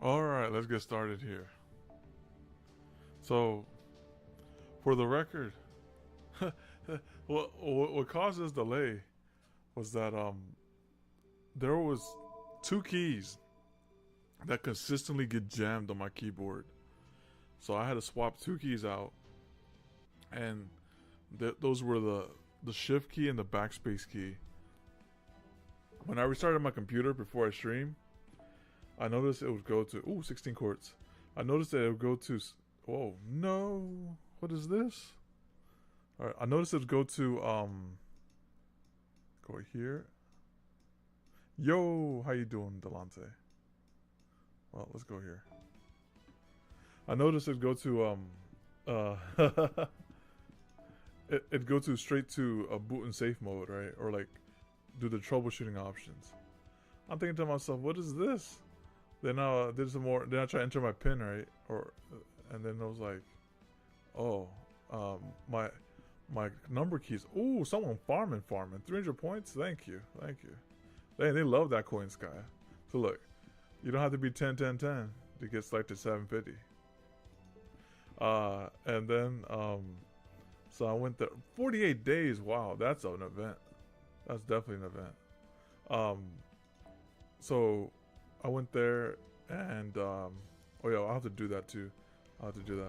Alright, let's get started here. So, for the record, what caused this delay was that there was two keys that consistently get jammed on my keyboard. So I had to swap two keys out, and those were the shift key and the backspace key. When I restarted my computer before I stream, I noticed it would go to 16 quartz. I noticed that it would go to whoa, no. What is this? All right, I noticed it would go to go here. Yo, how you doing, Delante? Well, let's go here. I noticed it'd go to it'd go to straight to a boot and safe mode, right? Or like do the troubleshooting options. I'm thinking to myself, what is this? Then I did some more. Then I try to enter my pin, right? And then I was like, oh, my number keys. Ooh, someone farming. 300 points. Thank you. They love that coin, Sky. So look, you don't have to be 10 to get selected 750. And then so I went there 48 days. Wow, that's an event. That's definitely an event. So I went there and oh yeah, I'll have to do that too. I'll have to do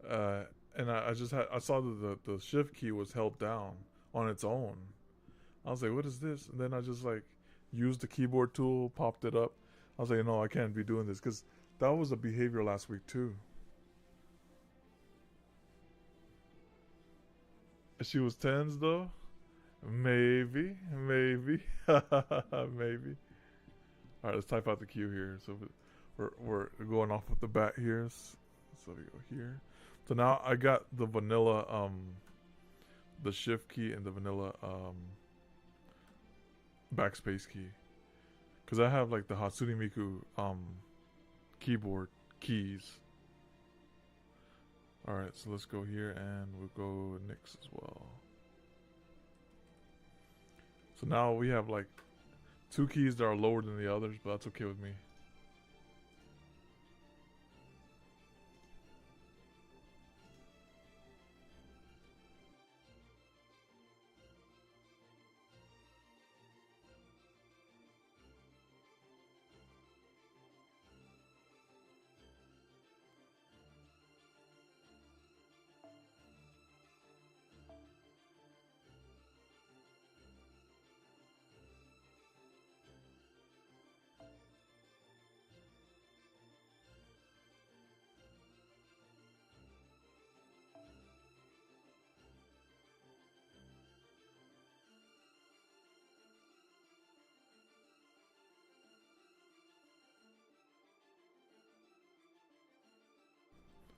that. And I saw that the shift key was held down on its own. I was like, what is this? And then I just like used the keyboard tool, popped it up. I was like, no, I can't be doing this because that was a behavior last week too. She was tens though. Maybe. Maybe. All right, let's type out the queue here. So we're going off with the bat here. So we go here. So now I got the vanilla the shift key and the vanilla backspace key. Cause I have like the Hatsune Miku keyboard keys. All right, so let's go here and we'll go Nyx as well. So now we have like two keys that are lower than the others, but that's okay with me.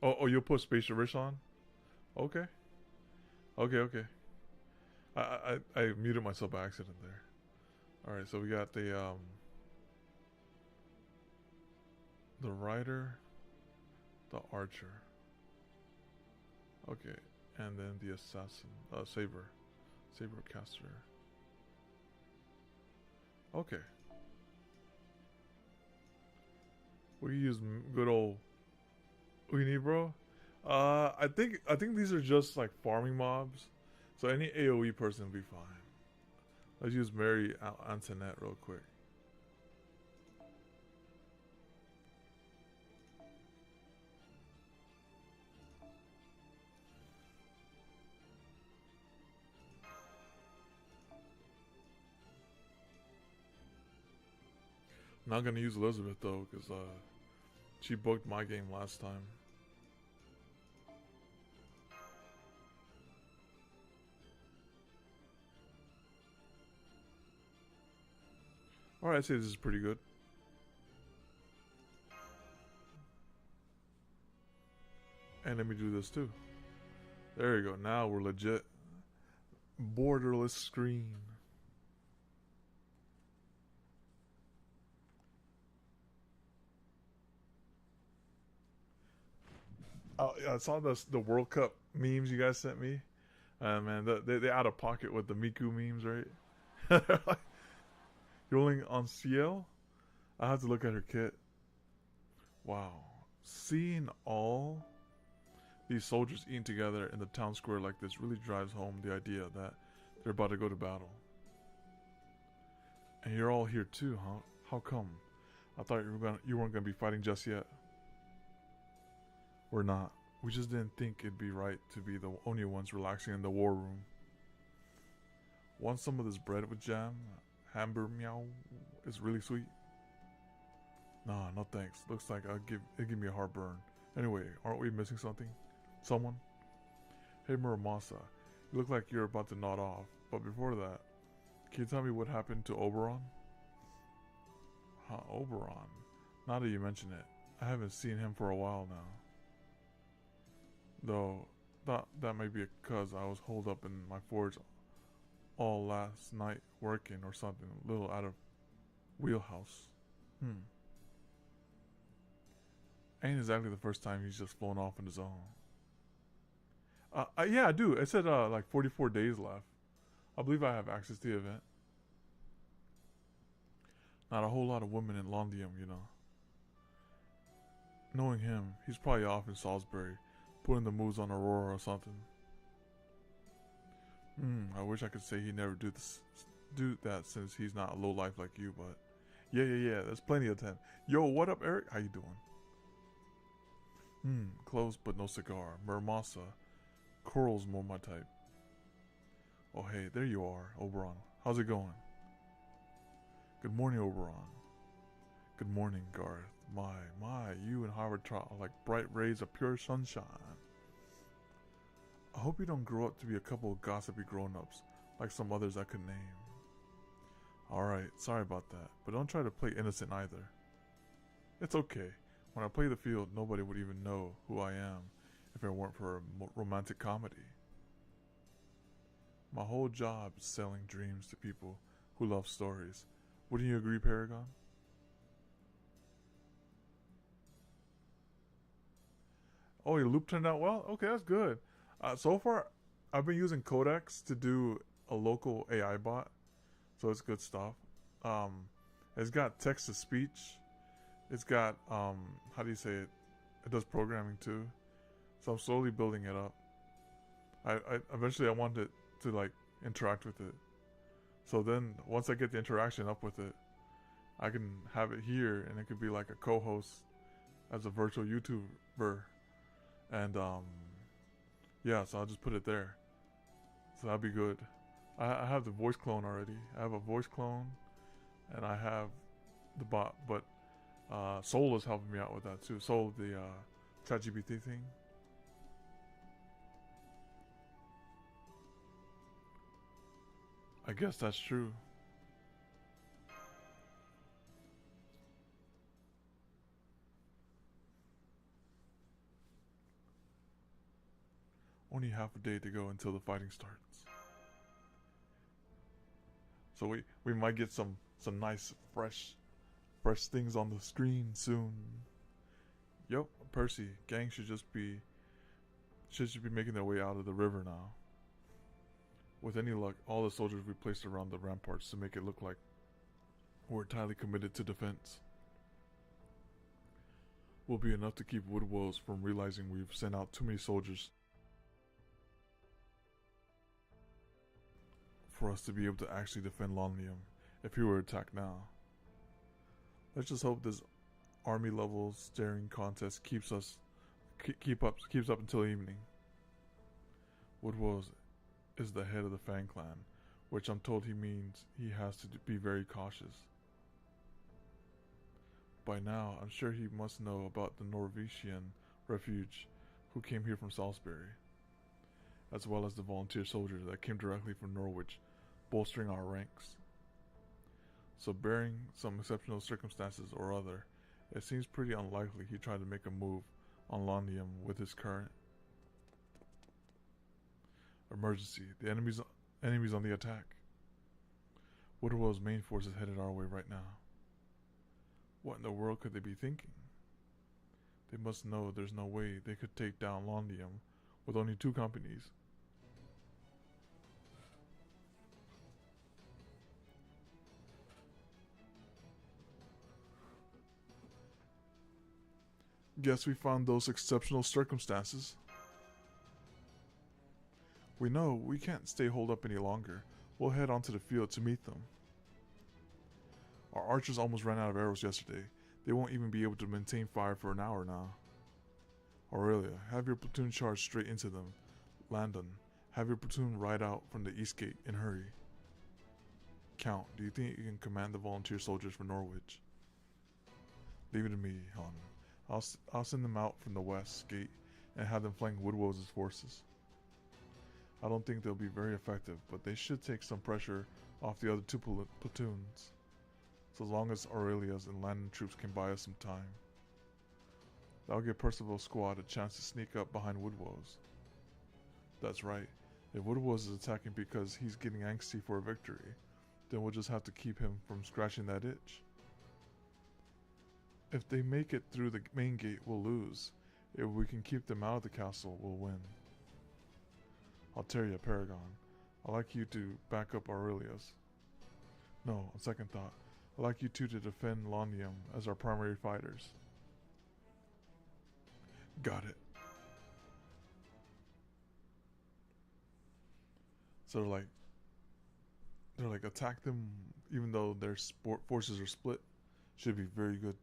Oh, you'll put Spatial Rich on? Okay. Okay. I muted myself by accident there. Alright, so we got the rider, the archer. Okay, and then the assassin, saber caster. Okay. We use good old Uni, bro. I think these are just like farming mobs, so any AOE person will be fine. Let's use Mary Antoinette real quick. I'm not gonna use Elizabeth though, because she booked my game last time. Alright, I'd say this is pretty good. And let me do this too. There you go. Now we're legit. Borderless screen. I saw the World Cup memes you guys sent me. Man, they out of pocket with the Miku memes, right? You're only on CL? I have to look at her kit. Wow. Seeing all these soldiers eating together in the town square like this really drives home the idea that they're about to go to battle. And you're all here too, huh? How come? I thought you weren't gonna be fighting just yet. We're not. We just didn't think it'd be right to be the only ones relaxing in the war room. Want some of this bread with jam? Hamburger meow is really sweet. Nah, no thanks. Looks like it'd give me a heartburn. Anyway, aren't we missing something? Someone? Hey Muramasa, you look like you're about to nod off. But before that, can you tell me what happened to Oberon? Huh, Oberon. Now that you mention it, I haven't seen him for a while now. Though, that may be because I was holed up in my forge all last night working or something, a little out of wheelhouse. Ain't exactly the first time he's just flown off on his own. Yeah, I do. It said like 44 days left. I believe I have access to the event. Not a whole lot of women in Londium, you know. Knowing him, he's probably off in Salisbury, putting the moves on Aurora or something. I wish I could say he never do that since he's not a low life like you, but yeah, there's plenty of time. Yo, what up, Eric? How you doing? Close but no cigar. Muramasa. Coral's more my type. Oh hey, there you are, Oberon. How's it going? Good morning, Oberon. Good morning, Garth. My, you and Howard Trot are like bright rays of pure sunshine. I hope you don't grow up to be a couple of gossipy grown-ups like some others I could name. Alright, sorry about that, but don't try to play innocent either. It's okay. When I play the field, nobody would even know who I am if it weren't for a romantic comedy. My whole job is selling dreams to people who love stories. Wouldn't you agree, Paragon? Oh, your loop turned out well? Okay, that's good. So far, I've been using Codex to do a local AI bot, so it's good stuff. It's got text to speech. It's got how do you say it? It does programming too. So I'm slowly building it up. I eventually I want it to like interact with it. So then once I get the interaction up with it, I can have it here, and it could be like a co-host as a virtual YouTuber, and yeah, so I'll just put it there. So that'd be good. I have the voice clone already. I have a voice clone, and I have the bot, but Soul is helping me out with that too. Soul, the ChatGPT thing. I guess that's true. Only half a day to go until the fighting starts. So we might get some nice fresh things on the screen soon. Yep, Percy, gang should just be making their way out of the river now. With any luck, all the soldiers we placed around the ramparts to make it look like we're entirely committed to defense will be enough to keep Woodwells from realizing we've sent out too many soldiers for us to be able to actually defend Lonlium if he were attacked now. Let's just hope this army level staring contest keeps up until evening. Woodwells is the head of the Fang clan, which I'm told he means he has to be very cautious. By now, I'm sure he must know about the Norwegian refuge who came here from Salisbury, as well as the volunteer soldiers that came directly from Norwich, bolstering our ranks. So barring some exceptional circumstances or other, it seems pretty unlikely he tried to make a move on Londium with his current emergency. The enemy's on the attack. Woodwell's main force is headed our way right now. What in the world could they be thinking? They must know there's no way they could take down Londium with only 2 companies. Guess we found those exceptional circumstances. We know we can't stay holed up any longer. We'll head onto the field to meet them. Our archers almost ran out of arrows yesterday. They won't even be able to maintain fire for an hour now. Aurelia, have your platoon charge straight into them. Landon, have your platoon ride out from the east gate and hurry. Count, do you think you can command the volunteer soldiers for Norwich? Leave it to me, Helen. I'll send them out from the west gate and have them flank Woodwell's forces. I don't think they'll be very effective, but they should take some pressure off the other two platoons. So as long as Aurelia's and Landon troops can buy us some time. That'll give Percival's squad a chance to sneak up behind Woodwell's. That's right. If Woodwell's is attacking because he's getting angsty for a victory, then we'll just have to keep him from scratching that itch. If they make it through the main gate, we'll lose. If we can keep them out of the castle, we'll win. Alteria, Paragon, I'd like you to back up Aurelius. No, on second thought, I'd like you two to defend Lonium as our primary fighters. Got it. So they're like attack them even though their forces are split. Should be very good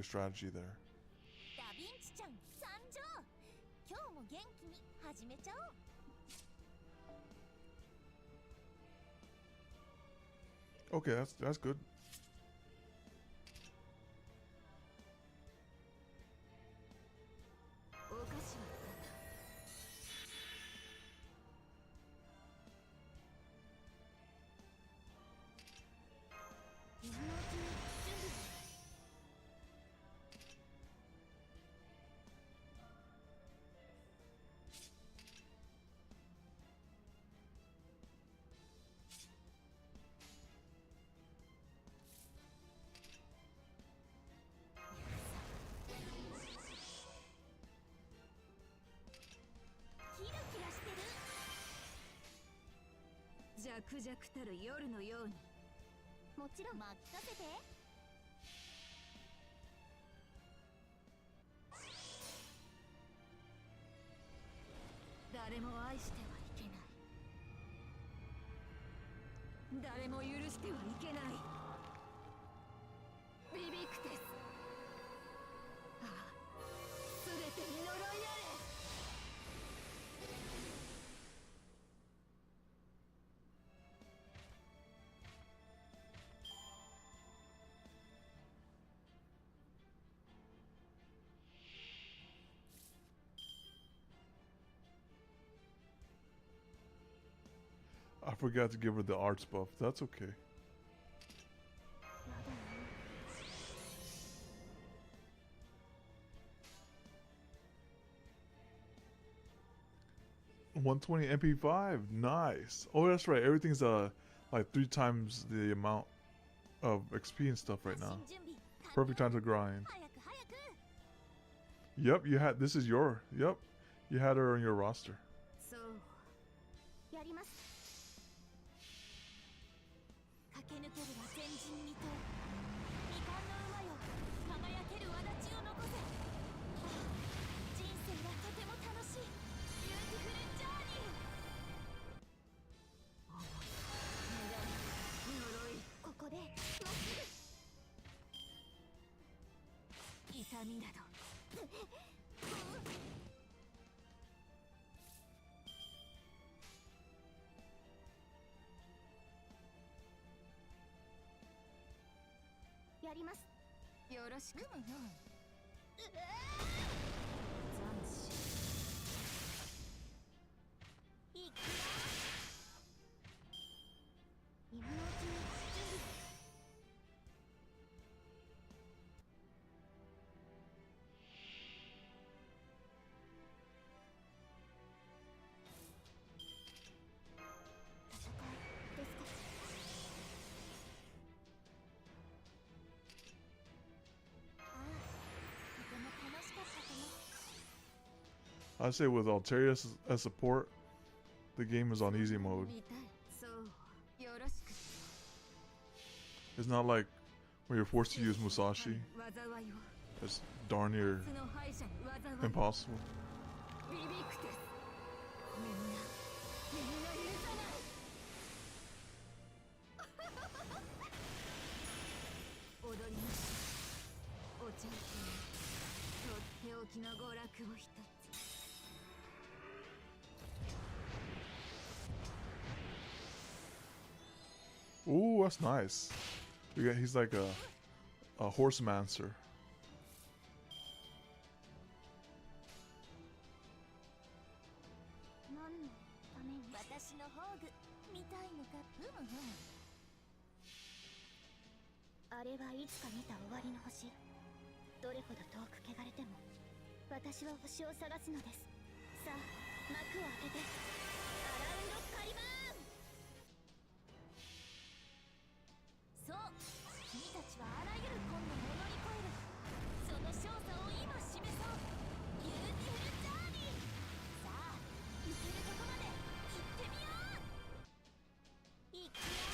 strategy there. Okay, that's good. I forgot to give her the arts buff. That's okay. $120 MP5, nice. Oh, that's right. Everything's like 3 times the amount of XP and stuff right now. Perfect time to grind. Yep, you had. This is your. Yep, you had her on your roster. I say with Alteria as support, the game is on easy mode. It's not like when you're forced to use Musashi. It's darn near impossible. Ooh, that's nice. He's like a horsemancer. あれはいつか見た終わりの星。どれほど遠く汚れても、私は星を探すのです。さあ、幕を開けて、アラウンドカリバーン。そう、君たちはあらゆる困難を乗り越える。その少佐を今示そう。ビューティフルジャーニー。さあ、行けるとこまで行ってみよう。行くよ。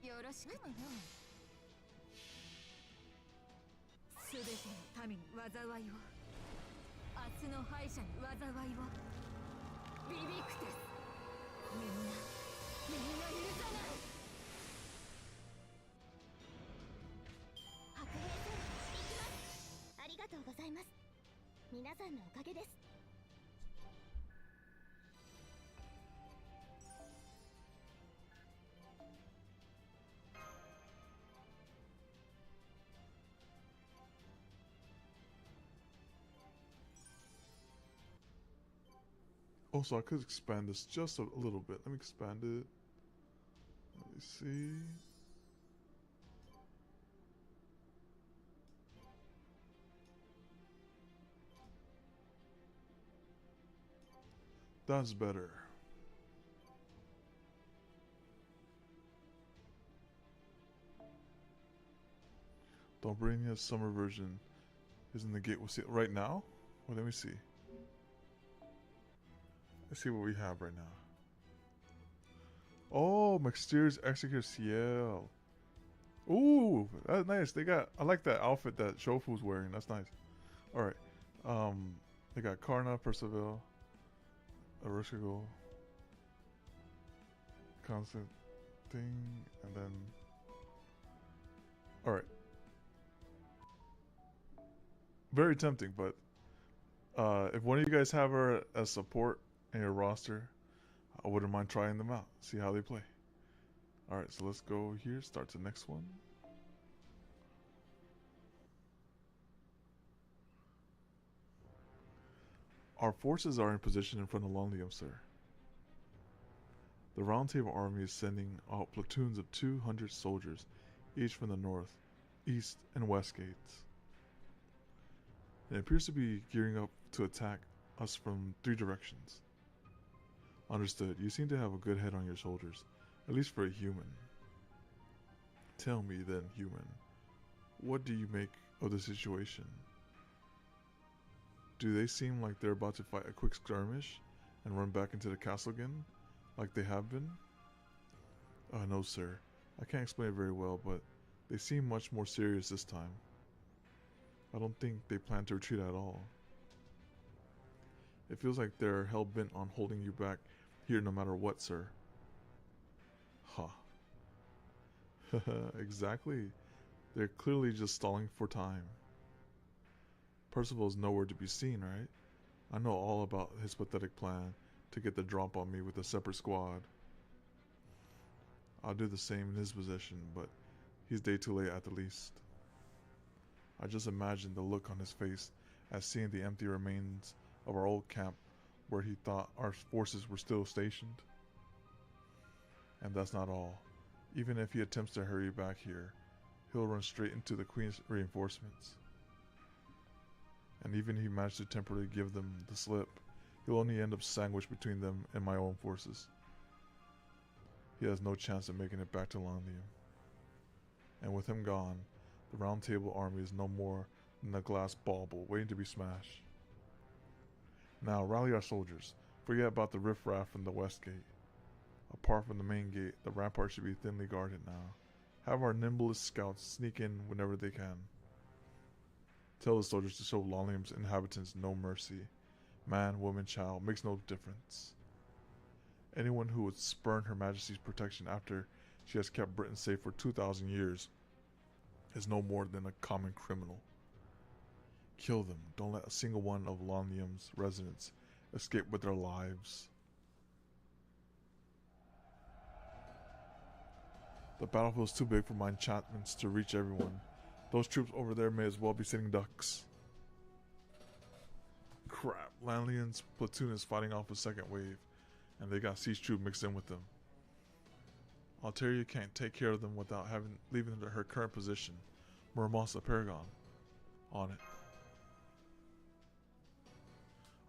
よろしく。すべての民に災いを、明日の敗者に災いを。ビビクテス、みんな許さない。白兵戦、行きます。ありがとうございます。皆さんのおかげです。 Also, I could expand this just a little bit. Let me expand it. Let me see. That's better. Dombrania's summer version is in the gate. We'll see it right now. Well, let me see. Let's see what we have right now. Oh, Mysterious Executor CL. Ooh, that's nice. They got, I like that outfit that Shofu's wearing. That's nice. Alright. They got Karna, Percival, Arishigol, Constant Thing, and then. Alright. Very tempting, but if one of you guys have her as support in your roster, I wouldn't mind trying them out. See how they play. Alright, so let's go here. Start the next one. Our forces are in position in front of Longlium, sir. The Round Table army is sending out platoons of 200 soldiers, each from the north, east, and west gates. It appears to be gearing up to attack us from 3 directions. Understood. You seem to have a good head on your shoulders, at least for a human. Tell me then, human, what do you make of the situation? Do they seem like they're about to fight a quick skirmish and run back into the castle again, like they have been? No, sir. I can't explain it very well, but they seem much more serious this time. I don't think they plan to retreat at all. It feels like they're hell-bent on holding you back here no matter what, sir. Ha. Exactly. They're clearly just stalling for time. Percival's nowhere to be seen, right? I know all about his pathetic plan to get the drop on me with a separate squad. I'll do the same in his position, but he's day too late at the least. I just imagine the look on his face as seeing the empty remains of our old camp where he thought our forces were still stationed. And that's not all. Even if he attempts to hurry back here, he'll run straight into the Queen's reinforcements. And even if he managed to temporarily give them the slip, he'll only end up sandwiched between them and my own forces. He has no chance of making it back to Londium. And with him gone, the Round Table army is no more than a glass bauble waiting to be smashed. Now rally our soldiers. Forget about the riffraff from the west gate. Apart from the main gate, the rampart should be thinly guarded now. Have our nimblest scouts sneak in whenever they can. Tell the soldiers to show Lolium's inhabitants no mercy. Man, woman, child, makes no difference. Anyone who would spurn Her Majesty's protection after she has kept Britain safe for 2,000 years is no more than a common criminal. Kill them. Don't let a single one of Lolium's residents escape with their lives. The battlefield is too big for my enchantments to reach everyone. Those troops over there may as well be sitting ducks. Crap, Lanlion's platoon is fighting off a second wave, and they got siege troop mixed in with them. Altaria can't take care of them without leaving them to her current position. Muramosa Paragon. On it.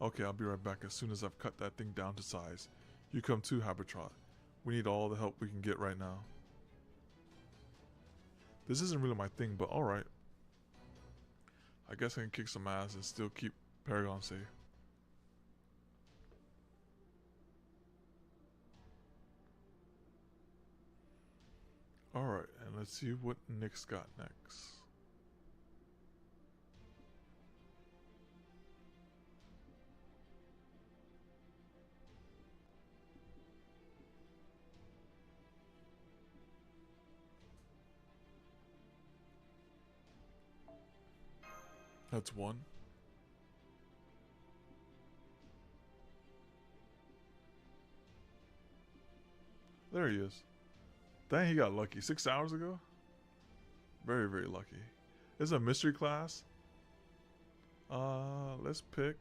Okay, I'll be right back as soon as I've cut that thing down to size. You come too, Habitrot. We need all the help we can get right now. This isn't really my thing, but alright. I guess I can kick some ass and still keep Paragon safe. Alright, and let's see what Nick's got next. That's one. There he is. Dang, he got lucky. 6 hours ago? Very, very lucky. This is a mystery class. Let's pick.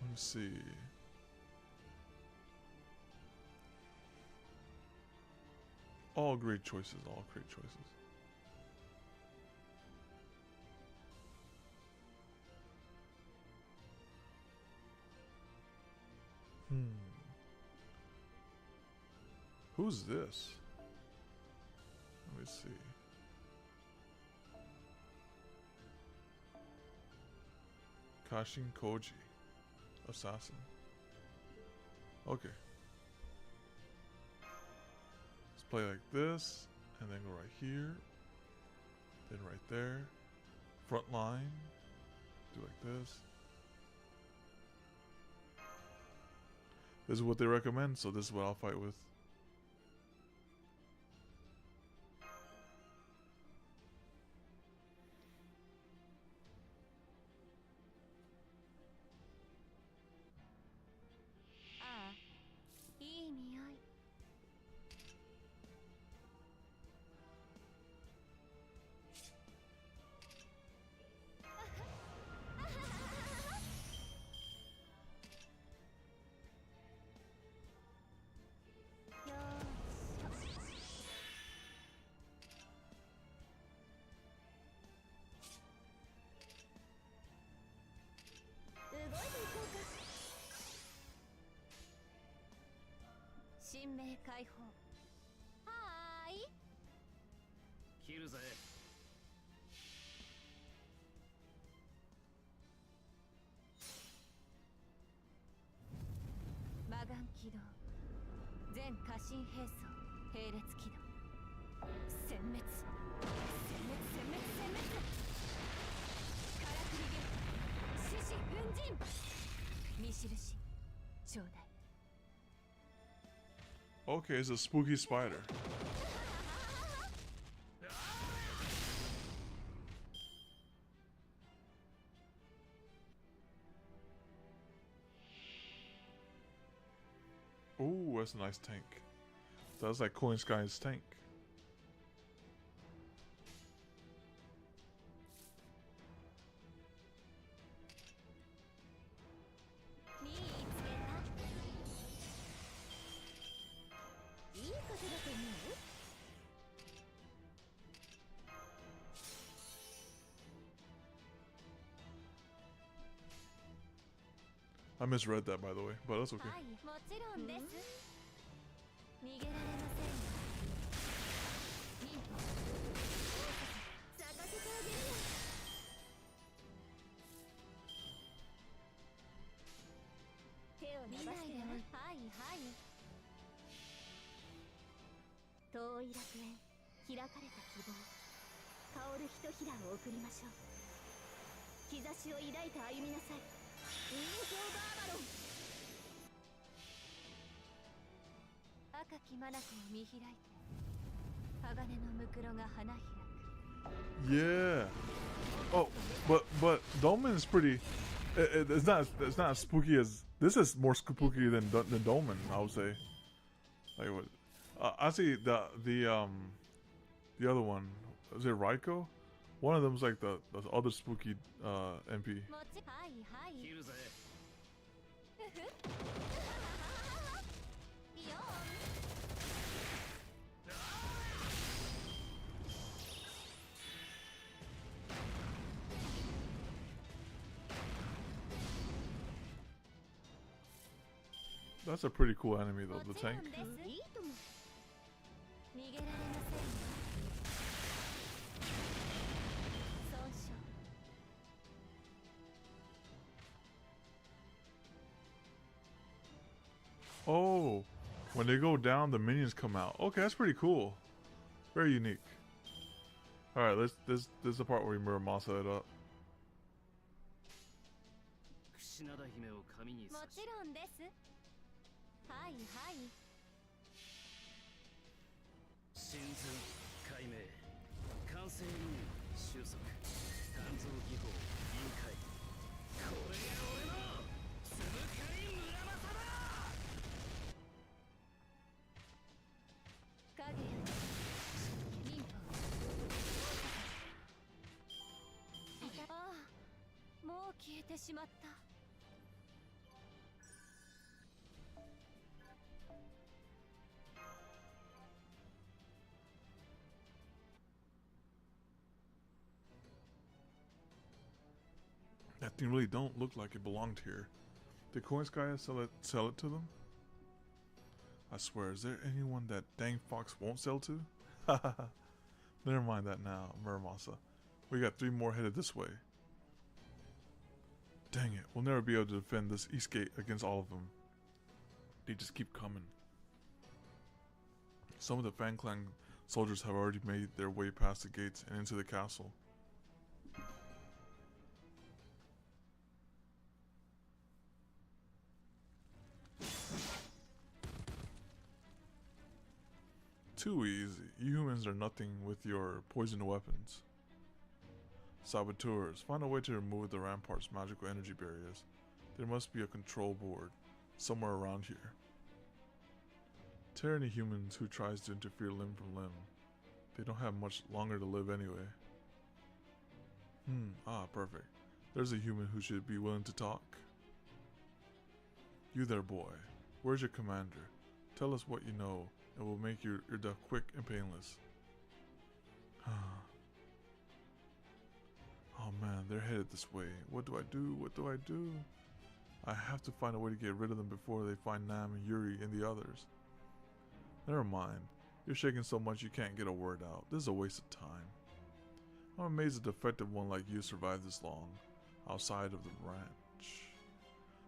Let me see. All great choices, all great choices. Who's this? Let me see. Kashin Koji. Assassin. Okay. Let's play like this, and then go right here. Then right there. Front line. Do like this. This is what they recommend, so this is what I'll fight with. Okay, it's a spooky spider. Ooh, that's a nice tank. That's like Coin Sky's tank. I misread that, by the way, but that's okay. はい、もちろんです。逃げられませんよ。ミント、咲かせてあげるよ。手を伸ばしてね。はいはい。遠い楽園、開かれた希望、香るひとひらを送りましょう。兆しを抱いて歩みなさい。インフォバーバロン。赤き眼を見開いて、鋼のムクロが花開く。 Yeah. Oh, but Dolmen is pretty. It's not as spooky as this. Is more spooky than Dolmen, I would say. Like what? I see the other one. Is it Raiko? One of them's like the other spooky MP. もちはいはい。切るぜ。いいよ。 That's a pretty cool enemy though. The もちろん tank. です。いいとも。逃げられませんよ。損傷。 Oh, when they go down, the minions come out. Okay, that's pretty cool. Very unique. All right, this is the part where we Muramasa it up. 櫛灘姫を髪にも刺しちろんです。はいはい。神髄解明完成に収束鍛造技法臨界これが俺のつぶかい村正だ。影よりミント。ああ、もう消えてしまった。 That thing really don't look like it belonged here. Did Coinskaya sell it to them? I swear, is there anyone that dang fox won't sell to? Never mind that now, Muramasa. We got 3 more headed this way. Dang it, we'll never be able to defend this east gate against all of them. They just keep coming. Some of the Fan Clan soldiers have already made their way past the gates and into the castle. Too easy. You humans are nothing with your poison weapons. Saboteurs, find a way to remove the rampart's magical energy barriers. There must be a control board somewhere around here. Tear any humans who tries to interfere limb from limb. They don't have much longer to live anyway. Perfect. There's a human who should be willing to talk. You there, boy. Where's your commander? Tell us what you know, and we'll make your death quick and painless. Oh man, they're headed this way. What do I do? What do I do? I have to find a way to get rid of them before they find Nam and Yuri and the others. Never mind. You're shaking so much you can't get a word out. This is a waste of time. I'm amazed a defective one like you survived this long, outside of the ranch.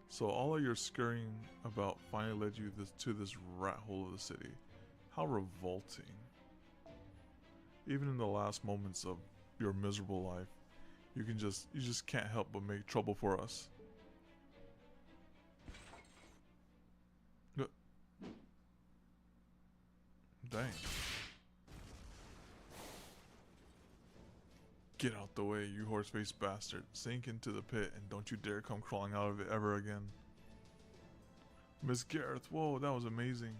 So all of your scurrying about finally led you to this rat hole of the city. How revolting. Even in the last moments of your miserable life, you just can't help but make trouble for us. Dang. Get out the way, you horse-faced bastard. Sink into the pit and don't you dare come crawling out of it ever again. Miss Gareth, whoa, that was amazing.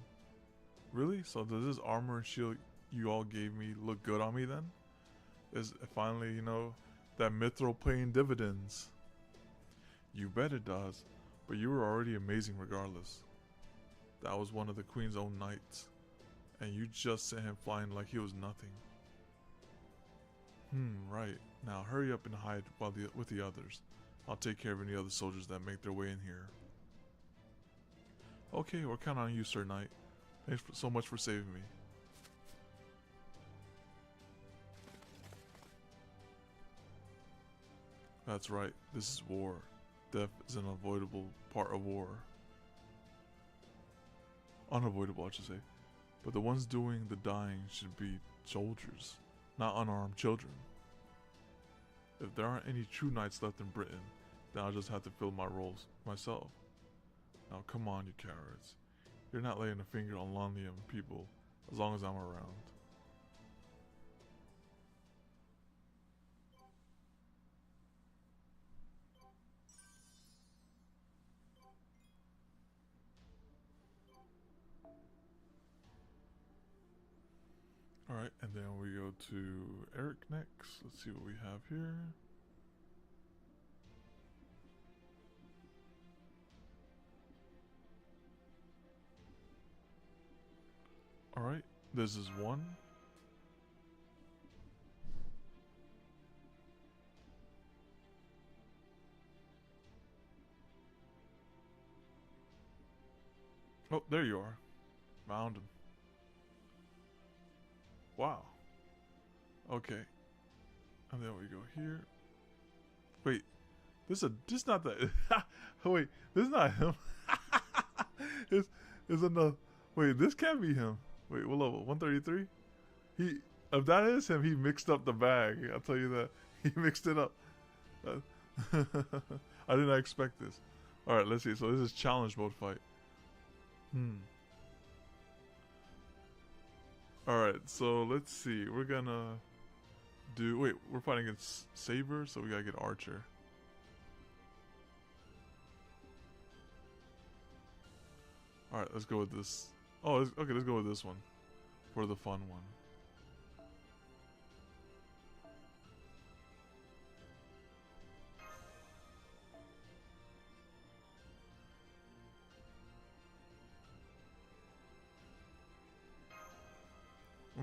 Really? So does this armor and shield you all gave me look good on me then? Is finally, you know, that mithril paying dividends? You bet it does, but you were already amazing regardless. That was one of the Queen's own knights, and you just sent him flying like he was nothing. Right. Now hurry up and hide with the others. I'll take care of any other soldiers that make their way in here. Okay, we're counting on you, Sir Knight. Thanks so much for saving me. That's right, this is war. Death is an unavoidable part of war. Unavoidable, I should say. But the ones doing the dying should be soldiers, not unarmed children. If there aren't any true knights left in Britain, then I'll just have to fill my roles myself. Now come on, you cowards. You're not laying a finger on Londinium people as long as I'm around. Alright, and then we go to Eric next. Let's see what we have here. Alright, this is one. Oh, there you are. Found him. Wow. Okay. And then we go here. Wait. This not that. Wait, this is not him. It's another. Wait, this can't be him. Wait, what level? 133? If that is him, he mixed up the bag. I'll tell you that. He mixed it up. I did not expect this. Alright, let's see. So this is challenge mode fight. Alright, so let's see. We're gonna do... Wait, we're fighting against Saber, so we gotta get Archer. Alright, let's go with this. Oh, okay, let's go with this one. For the fun one.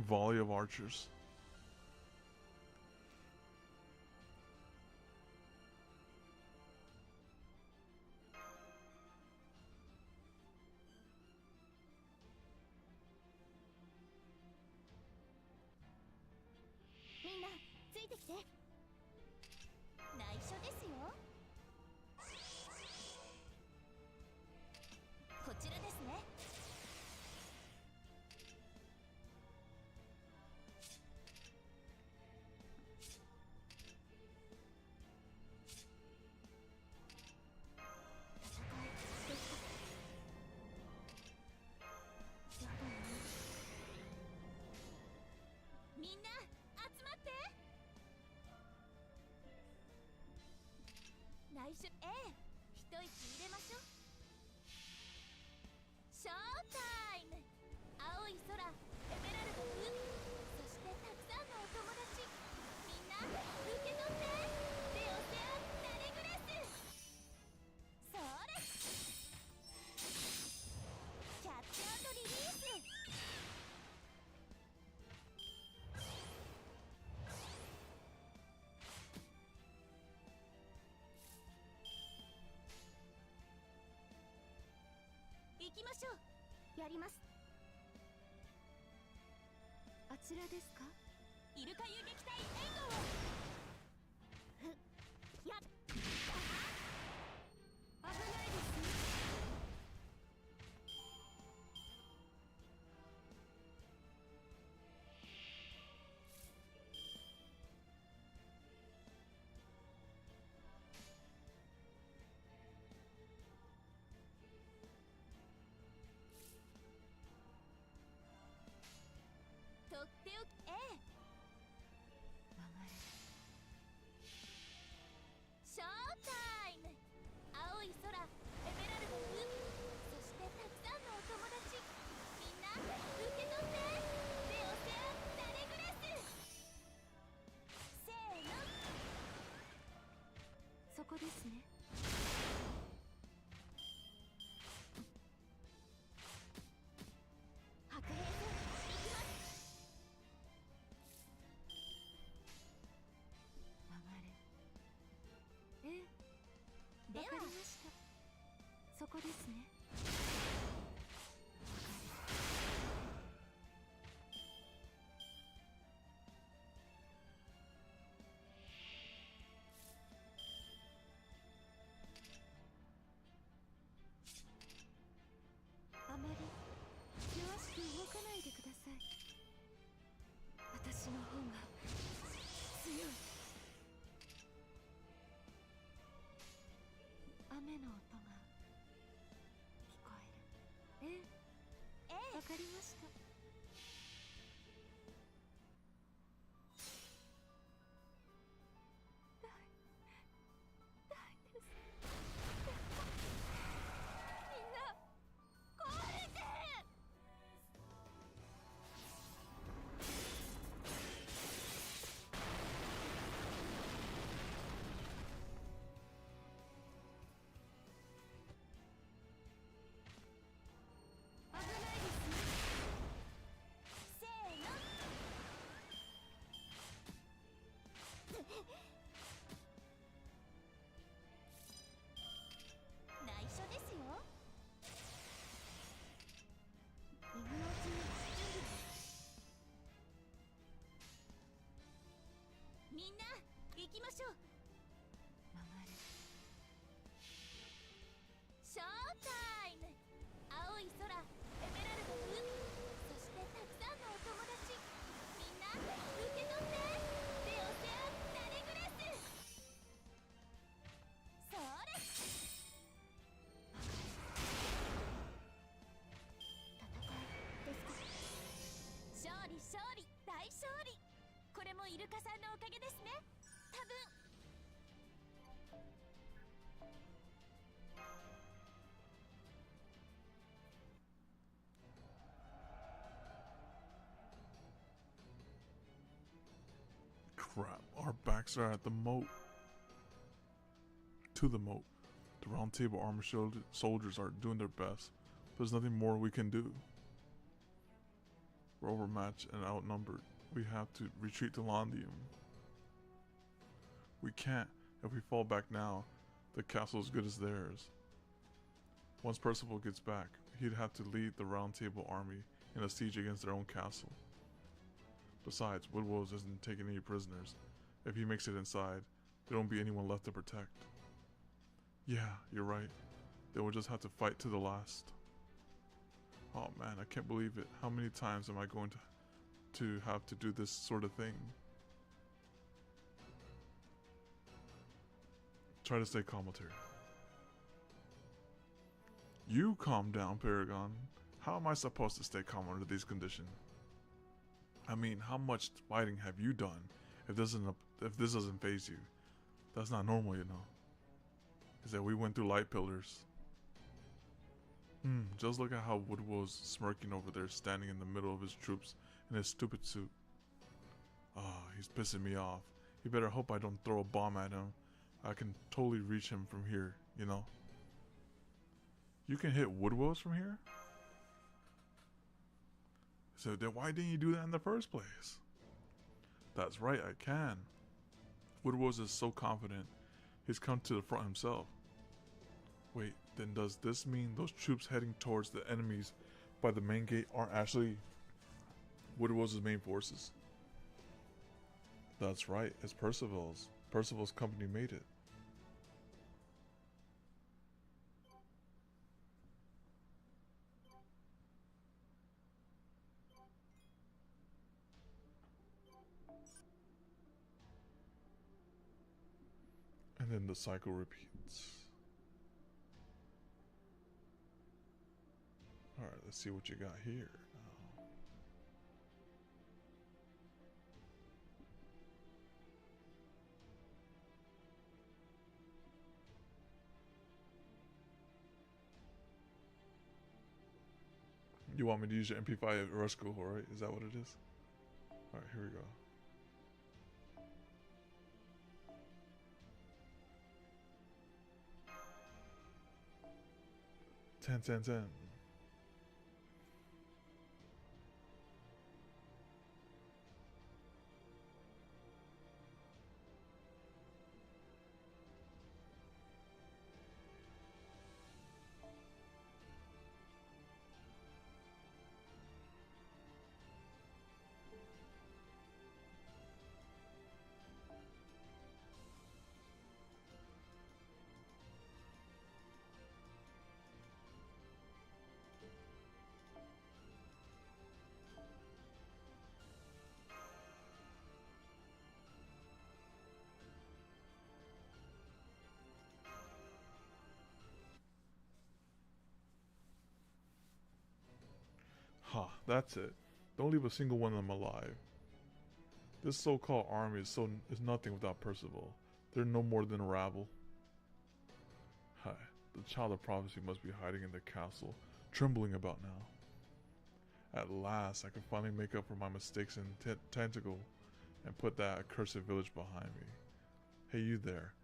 Volley of archers. Minna, ついてきて。内緒ですよ。こちらですね。みんな集まって内緒一息入れましょうショータイム青い空エメラルドの海そしてたくさんのお友達みんな受け取ってレオセアナレグレスそれキャッチリリース行きましょうやりますあちらですかイルカ遊撃隊援護をやっ危ないですねとっておき名前てください。私の方が強い。雨の音が聞こえる。ええ、わかりました。内緒ですよ。今のうちに準備を。みんな行きましょう。曲がる。ショータイム。青い空、エメラルドの海、そしてたくさんのお友達。みんな受け取って。レオセアン・ダレグレス。それ。戦いですか。勝利勝利大勝利。これもイルカさんのおかげですね。多分。Crap, our backs are at the moat. To the moat. The round table armor soldiers are doing their best. There's nothing more we can do. We're overmatched and outnumbered. We have to retreat to Londium. We can't. If we fall back now, the castle is good as theirs. Once Percival gets back, he'd have to lead the round table army in a siege against their own castle. Besides, Woodwolves isn't taking any prisoners. If he makes it inside, there won't be anyone left to protect. Yeah, you're right. They will just have to fight to the last. Oh man, I can't believe it. How many times am I going to have to do this sort of thing? Try to stay calm, Altair. You calm down, Paragon. How am I supposed to stay calm under these conditions? I mean, how much fighting have you done if this doesn't faze you? That's not normal, you know. Is that we went through light pillars. Just look at how Woodwell's smirking over there, standing in the middle of his troops in his stupid suit. He's pissing me off. He better hope I don't throw a bomb at him. I can totally reach him from here, you know. You can hit Woodwell's from here? So then why didn't you do that in the first place? That's right, I can. Woodwell's is so confident, he's come to the front himself. Wait, then does this mean those troops heading towards the enemies by the main gate aren't actually Woodwell's main forces? That's right, it's Percival's. Percival's company made it. And then the cycle repeats. Alright, let's see what you got here. You want me to use your MP5 at rush school, right? Is that what it is? Alright, here we go. 10, 10, 10. Ha, that's it. Don't leave a single one of them alive. This so-called army is nothing without Percival. They're no more than a rabble. Hi, the child of prophecy must be hiding in the castle, trembling about now. At last, I can finally make up for my mistakes in Tentacle and put that accursed village behind me. Hey, you there.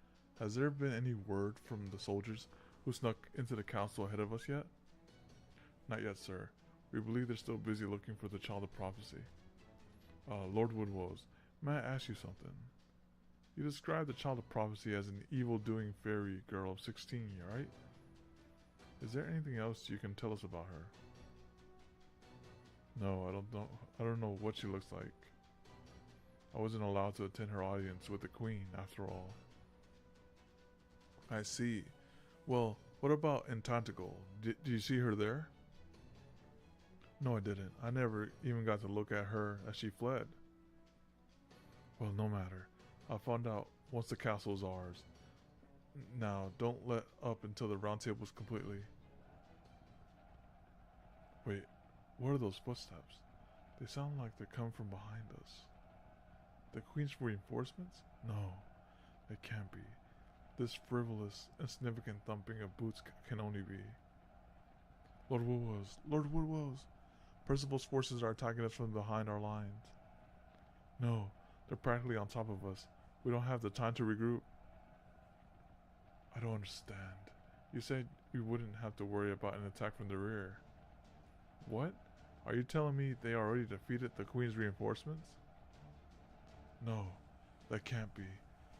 Has there been any word from the soldiers who snuck into the castle ahead of us yet? Not yet, sir. We believe they're still busy looking for the child of prophecy. Lord Woodwose, may I ask you something? You described the child of prophecy as an evil-doing fairy girl of 16, right? Is there anything else you can tell us about her? No, I don't know what she looks like. I wasn't allowed to attend her audience with the queen, after all. I see. Well, what about in Tentacle? Did you see her there? No, I didn't. I never even got to look at her as she fled. Well, no matter. I'll find out once the castle is ours. Now, don't let up until the round table is completely. Wait, what are those footsteps? They sound like they come from behind us. The Queen's reinforcements? No, it can't be. This frivolous, insignificant thumping of boots can only be. Lord Woodwose! Lord Woodwose! Percival's forces are attacking us from behind our lines. No, they're practically on top of us. We don't have the time to regroup. I don't understand. You said we wouldn't have to worry about an attack from the rear. What? Are you telling me they already defeated the Queen's reinforcements? No, that can't be.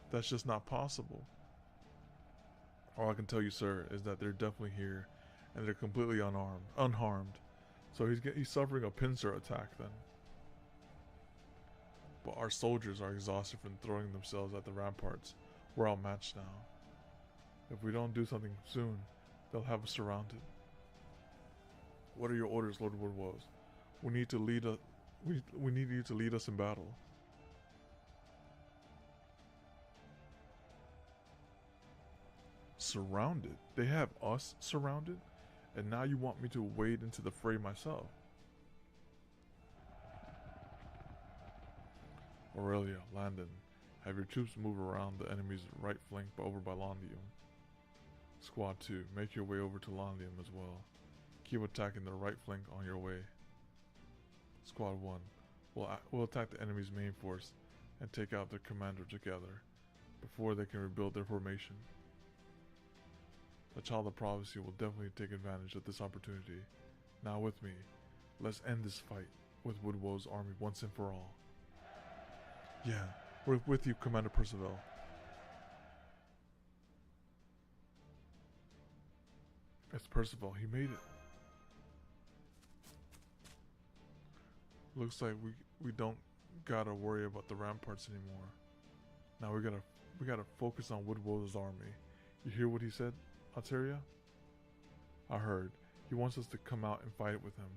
That's just not possible. All I can tell you, sir, is that they're definitely here, and they're completely unharmed. So he's suffering a pincer attack then. But our soldiers are exhausted from throwing themselves at the ramparts. We're outmatched now. If we don't do something soon, they'll have us surrounded. What are your orders, Lord Woodwose? We need you to lead us in battle. Surrounded? They have us surrounded? And now you want me to wade into the fray myself? Aurelia, Landon, have your troops move around the enemy's right flank over by Londium. Squad 2, make your way over to Londium as well. Keep attacking the right flank on your way. Squad 1, we'll attack the enemy's main force and take out their commander together before they can rebuild their formation. The child of prophecy will definitely take advantage of this opportunity. Now with me, let's end this fight with Woodwose's army once and for all. Yeah, we're with you, Commander Percival. It's Percival, he made it. Looks like we don't gotta worry about the ramparts anymore. Now we gotta focus on Woodwose's army. You hear what he said, Alteria? I heard. He wants us to come out and fight with him.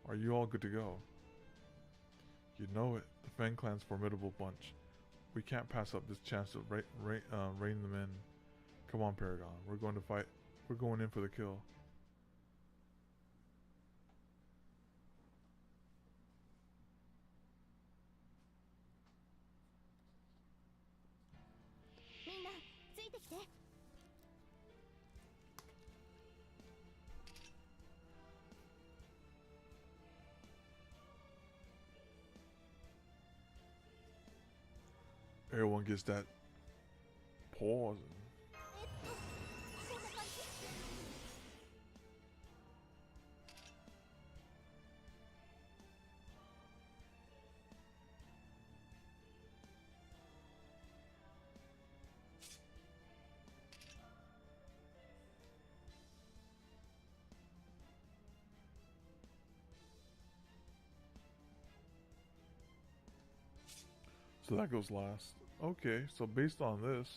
Are you all good to go? You know it. The Fang Clan's a formidable bunch. We can't pass up this chance to rein them in. Come on, Paragon. We're going to fight. We're going in for the kill. Everyone gets that pause. So that goes last. Okay, so based on this,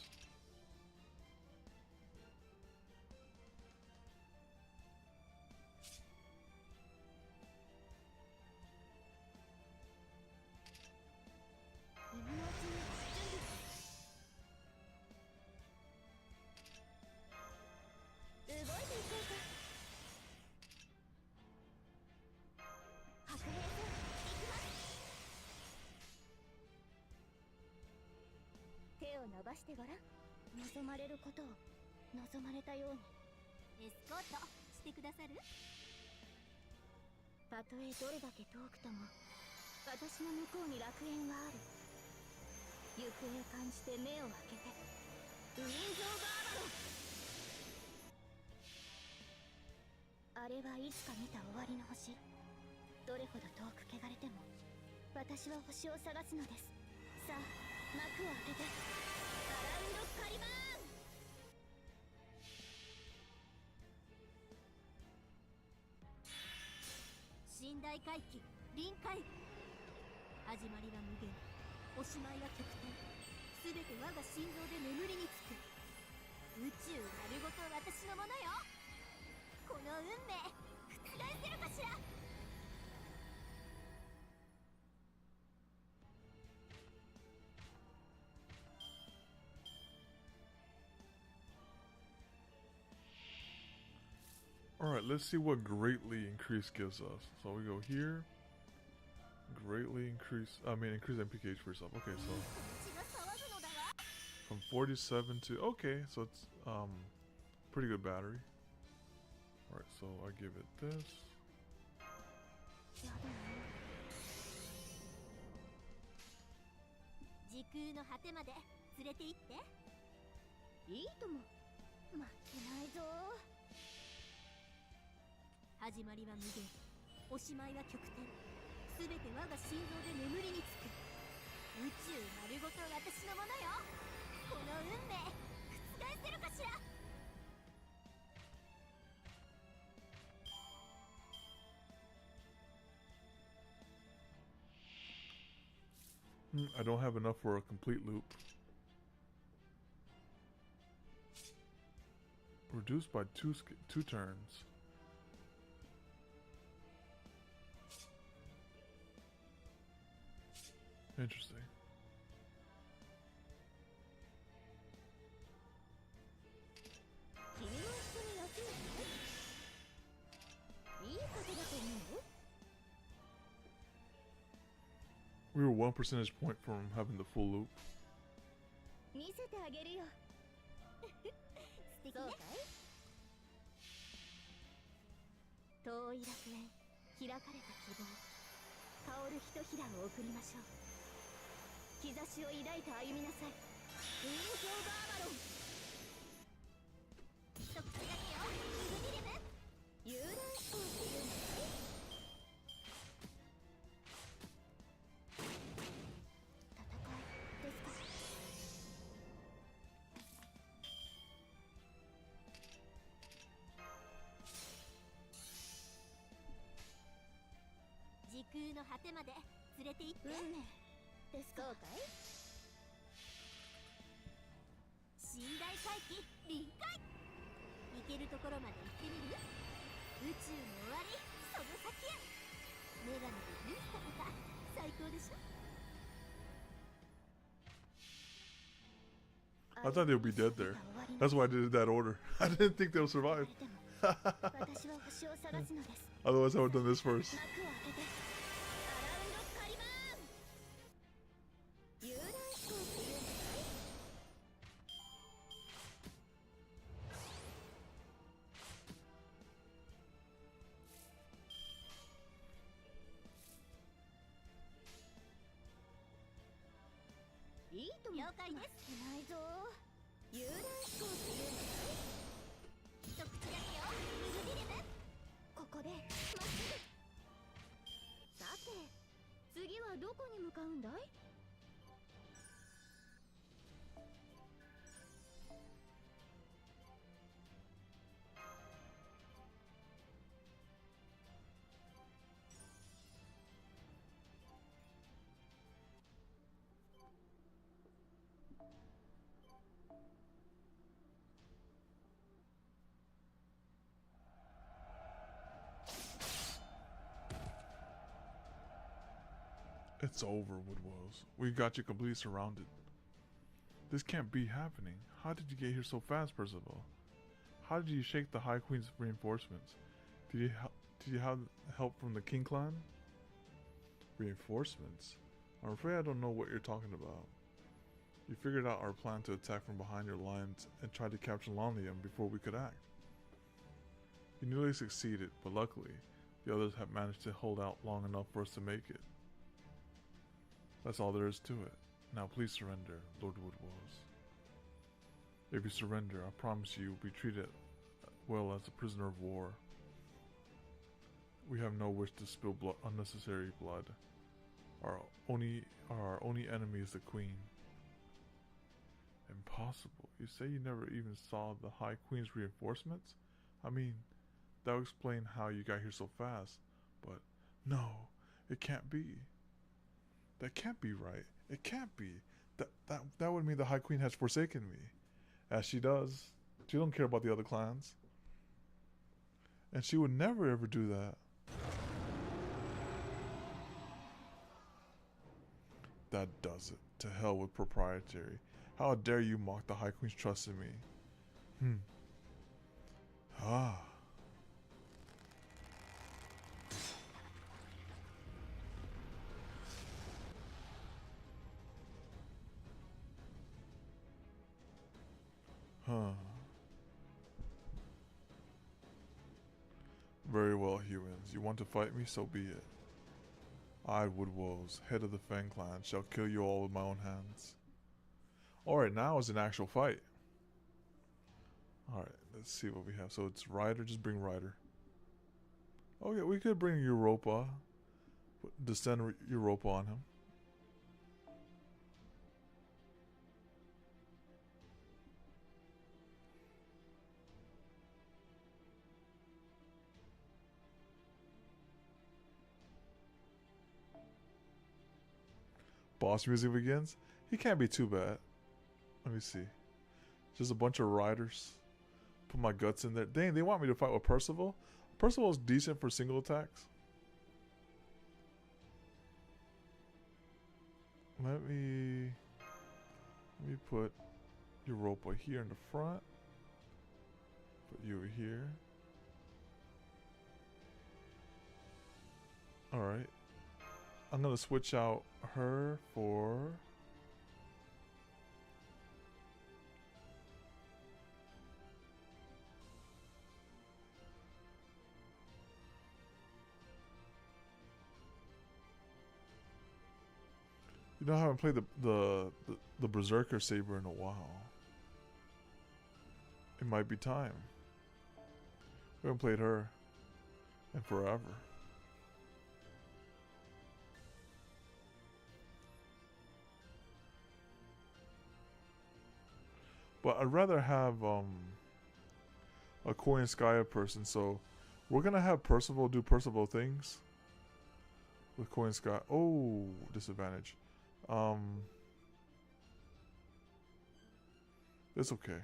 ばしてごらん。望まれることを望まれたように。エスコートしてくださる？たとえどれだけ遠くとも私の向こうに楽園はある。行方を感じて目を開けて。ウィンゾーバーバロン。あれはいつか見た終わりの星。どれほど遠く汚れても私は星を探すのです。さあ幕を開けて。アラウンドカリバーン。寝台回帰臨界。始まりは無限、おしまいは極点。すべて我が心臓で眠りにつく。宇宙丸ごと私のものよ。この運命覆せるかしら。Alright, let's see what greatly increase gives us. So we go here. Greatly increase, increase MPKH for yourself. Okay, so from 47 to, okay, so it's pretty good battery. Alright, so I give it this. 時空の果てまで連れて行って。いいとも。負けないぞ。始まりは無限、おしまいは極点。すべて我が心臓で眠りにつく。宇宙丸ごと私のものよ。この運命覆せるかしら。I don't have enough for a complete loop. Reduced by two turns. Interesting. We were 1 percentage point from having the full loop. 見せてあげるよ。素敵ね。遠い楽園、開かれた希望、香るひとひらを送りましょう。兆しを抱いて歩みなさい。ウィンゾーバーバロン。一口だけよ。ウルミリム。遊覧飛行っていうのかい？戦いですか？時空の果てまで連れて行って。運命ですか？そうかい？寝台回帰臨界。行けるところまで行ってみる？宇宙の終わり、その先へ。女神でミスタとか最高でしょ。 I thought they would be dead there. That's why I did it that order. I didn't think they'll survive. Otherwise, I would have done this first. いいとも。了解です。ないぞ。遊覧飛行っていうのかい？一口だけよ。ウルミリム。ここでまっすぐ。さて次はどこに向かうんだい？It's over, Woodwells. We got you completely surrounded. This can't be happening. How did you get here so fast, Percival? How did you shake the High Queen's reinforcements? Did you have help from the King clan? Reinforcements? I'm afraid I don't know what you're talking about. You figured out our plan to attack from behind your lines and tried to capture Lonlium before we could act. You nearly succeeded, but luckily, the others have managed to hold out long enough for us to make it. That's all there is to it. Now please surrender, Lord Woodwalls. If you surrender, I promise you will be treated well as a prisoner of war. We have no wish to spill unnecessary blood. Our only enemy is the Queen. Impossible. You say you never even saw the High Queen's reinforcements? I mean, that would explain how you got here so fast. But no, it can't be. That can't be right. It can't be. That would mean the High Queen has forsaken me. As she does. She don't care about the other clans. And she would never ever do that. That does it. To hell with proprietary. How dare you mock the High Queen's trust in me? Ah. Huh. Very well, humans. You want to fight me? So be it. I, Woodwalls, head of the Fang clan, shall kill you all with my own hands. Alright, now is an actual fight. Alright, let's see what we have. So it's Ryder, just bring Ryder. Oh yeah, we could bring Europa. Descend Europa on him. Boss music begins. He can't be too bad. Let me see. Just a bunch of riders. Put my guts in there. Dang, they want me to fight with Percival? Percival's decent for single attacks. Let me put Europa here in the front. Put you here. Alright. I'm gonna switch out her for you know, I haven't played the Berserker Saber in a while. It might be time. We haven't played her in forever. But I'd rather have a Koi and Skya person, so we're gonna have Percival do Percival things with Koi and Skya. Oh, disadvantage. That's okay.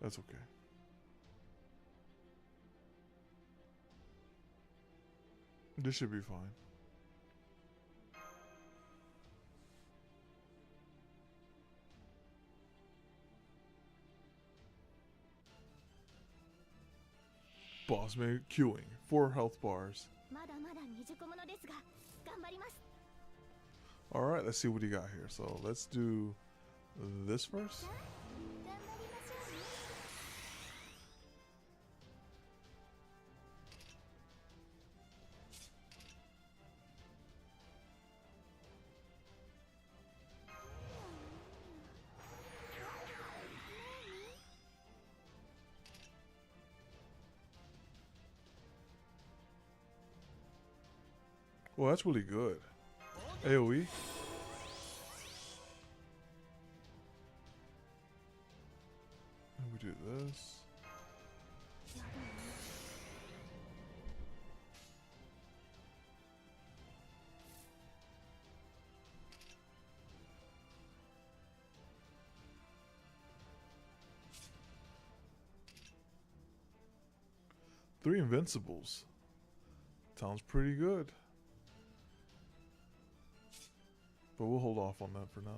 That's okay. This should be fine. Boss made queuing. 4 health bars. Alright, let's see what he got here. So let's do this first. Well, that's really good. AoE. And we do this. Three invincibles. Sounds pretty good. But we'll hold off on that for now.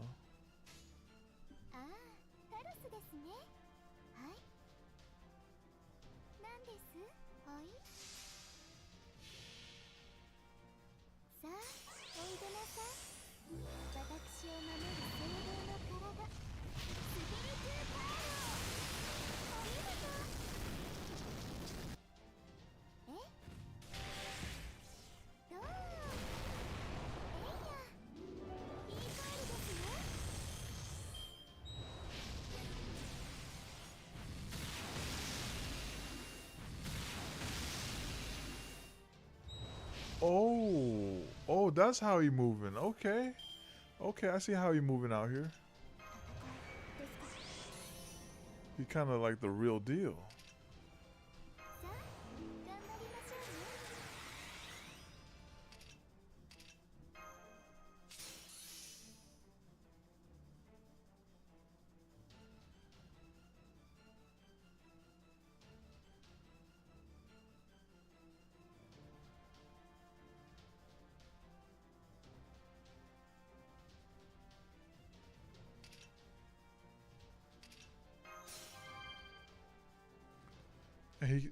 that's how he moving. Okay. Okay, I see how he moving out here. ですか。 He kind of like the real deal. さあ、頑張りましょうね。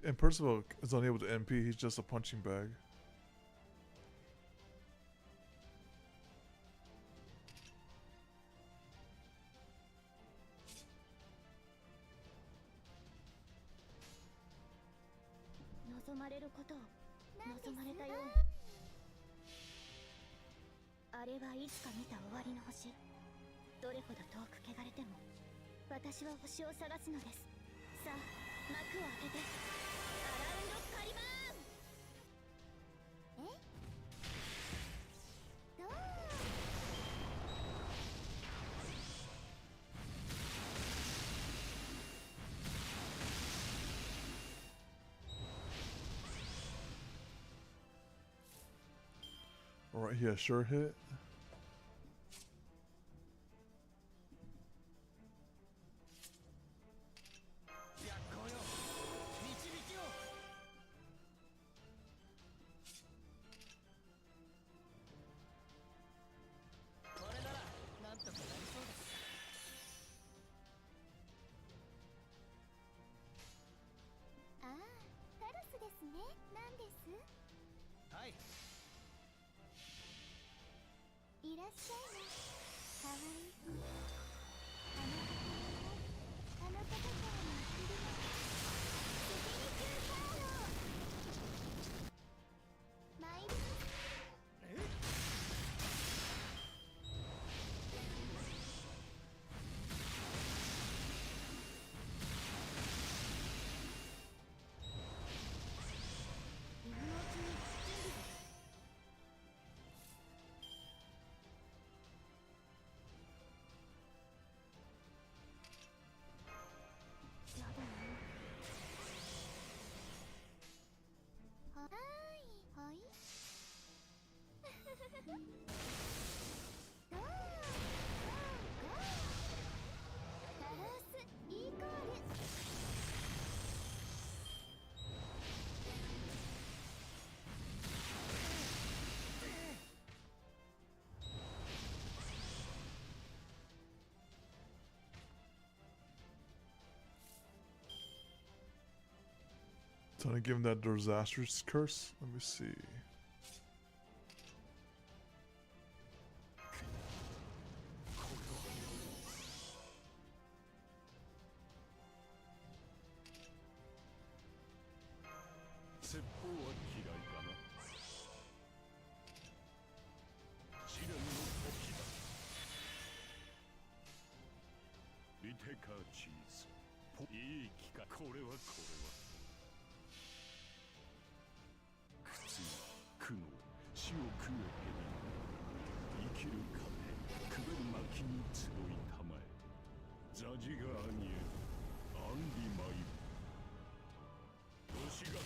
And Percival is unable to MP. He's just a punching bag. 望まれることを望まれたように。あれはいつか見た終わりの星。どれほど遠く汚れても私は星を探すのです。さあ、幕を開けてアラウンドカリバーン。え、どう。 All right, he has sure hit. 逆光よ導きを。これならなんとかなりそうです。 ああ、タルスですね。なんです。 はい。 いらっしゃいま。かわいい。あの方からの贈り物。スピリチューカード。参ります。 今のうちに準備を。 やだな。はーい、はい。どう、ゴー、ゴー。タロース、イーコール。 Trying to give him that disastrous curse. Let me see. 説法は嫌いだな。試練の時だ。見てかチーズ。いい機会。これはこれは。苦痛、苦悩、死を食う蛇。生きる壁、くべる巻に集いたまえ。ザジガーニエ、アンリマイ。星が入る。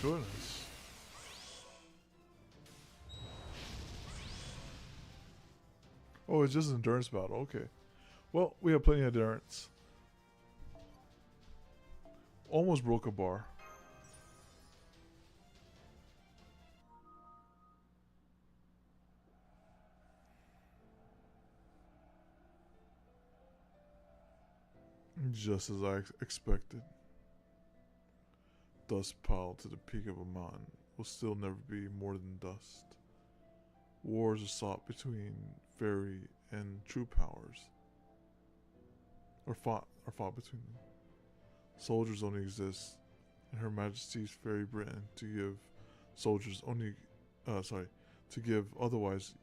Goodness. Oh, it's just an endurance battle. Okay. Well, we have plenty of endurance. Almost broke a bar. Just as I expected. Dust piled to the peak of a mountain will still never be more than dust. Wars are sought between fairy and true powers, or fought between them. Soldiers only exist in Her Majesty's Fairy Britain to give soldiers to give otherwise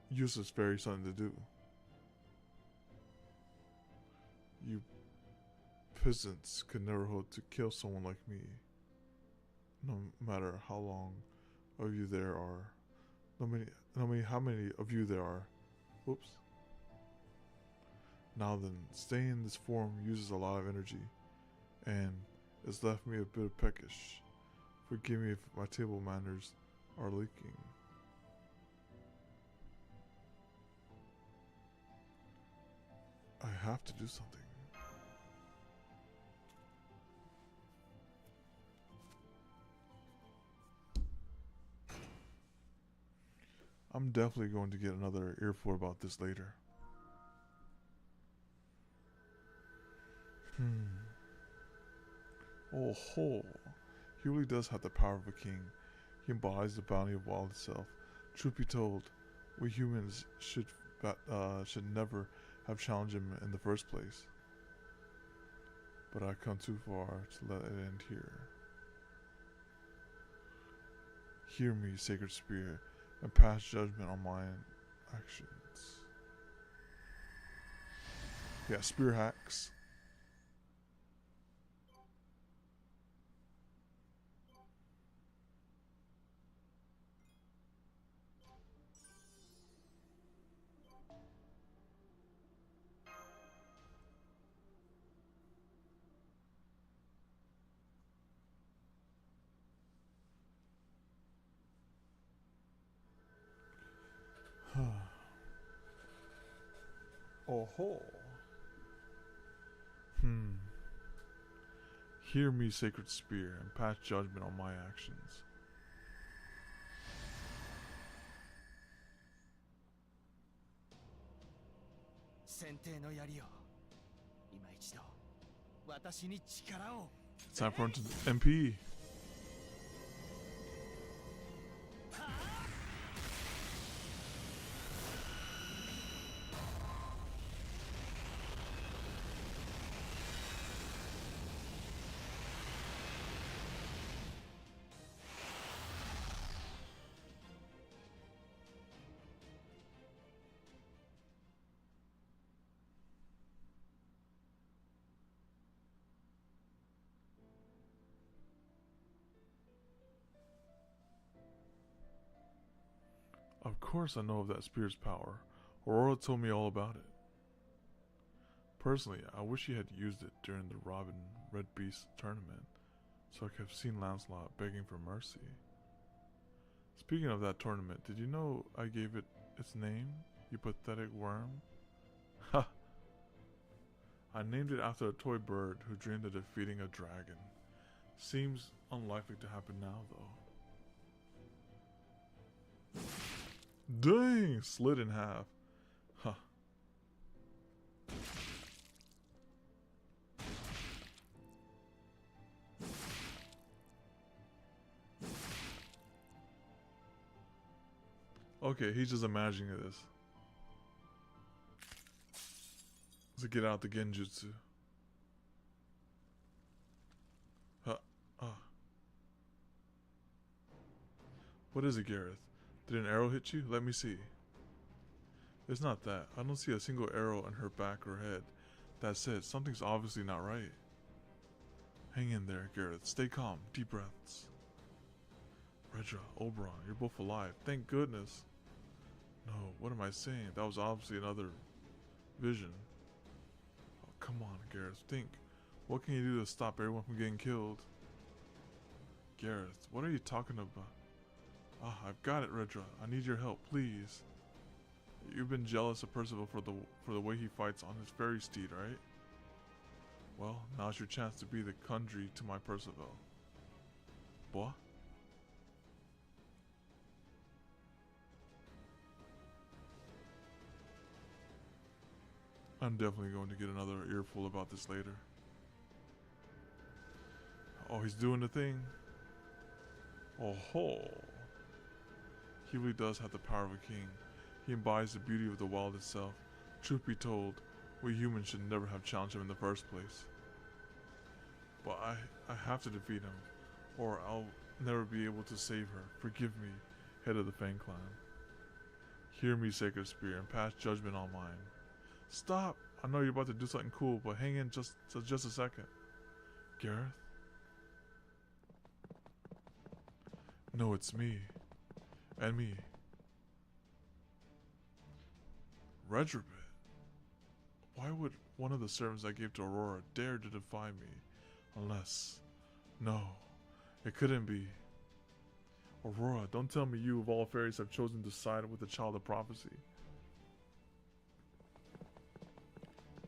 useless fairy something to do. You peasants could never hope to kill someone like me. No matter how long of you there are. How many of you there are. Whoops. Now then, staying in this form uses a lot of energy, and it's left me a bit peckish. Forgive me if my table manners are leaking. I have to do something. I'm definitely going to get another earful about this later. Oh ho! He really does have the power of a king. He embodies the bounty of wild itself. Truth be told, we humans should never have challenged him in the first place. But I've come too far to let it end here. Hear me, sacred spirit, and pass judgment on my actions. Yeah, spear hacks. Oh ho. Hear me, sacred spear, and pass judgment on my actions. It's time for him to MP. Of course I know of that spear's power. Aurora told me all about it. Personally, I wish he had used it during the Robin Red Beast tournament, so I could have seen Lancelot begging for mercy. Speaking of that tournament, did you know I gave it its name, you pathetic worm? Ha! I named it after a toy bird who dreamed of defeating a dragon. Seems unlikely to happen now, though. Dang! Slid in half. Huh. Okay, he's just imagining this. To get out the genjutsu. Huh. What is it, Gareth? Did an arrow hit you? Let me see. It's not that. I don't see a single arrow in her back or head. That said, something's obviously not right. Hang in there, Gareth. Stay calm. Deep breaths. Redra, Oberon, you're both alive. Thank goodness. No, what am I saying? That was obviously another vision. Oh, come on, Gareth. Think. What can you do to stop everyone from getting killed? Gareth, what are you talking about? Ah, I've got it, Redra. I need your help, please. You've been jealous of Percival for the way he fights on his fairy steed, right? Well, now's your chance to be the Kundry to my Percival. What? I'm definitely going to get another earful about this later. Oh, he's doing the thing. Oh ho! He really does have the power of a king. He embodies the beauty of the wild itself. Truth be told, we humans should never have challenged him in the first place. But I have to defeat him, or I'll never be able to save her. Forgive me, head of the Fang Clan. Hear me, sacred spear, and pass judgment on mine. Stop! I know you're about to do something cool, but hang in just a second. Gareth? No, it's me. And me. Retrobit. Why would one of the servants I gave to Aurora dare to defy me? Unless... No, it couldn't be. Aurora, don't tell me you of all fairies have chosen to side with the child of prophecy.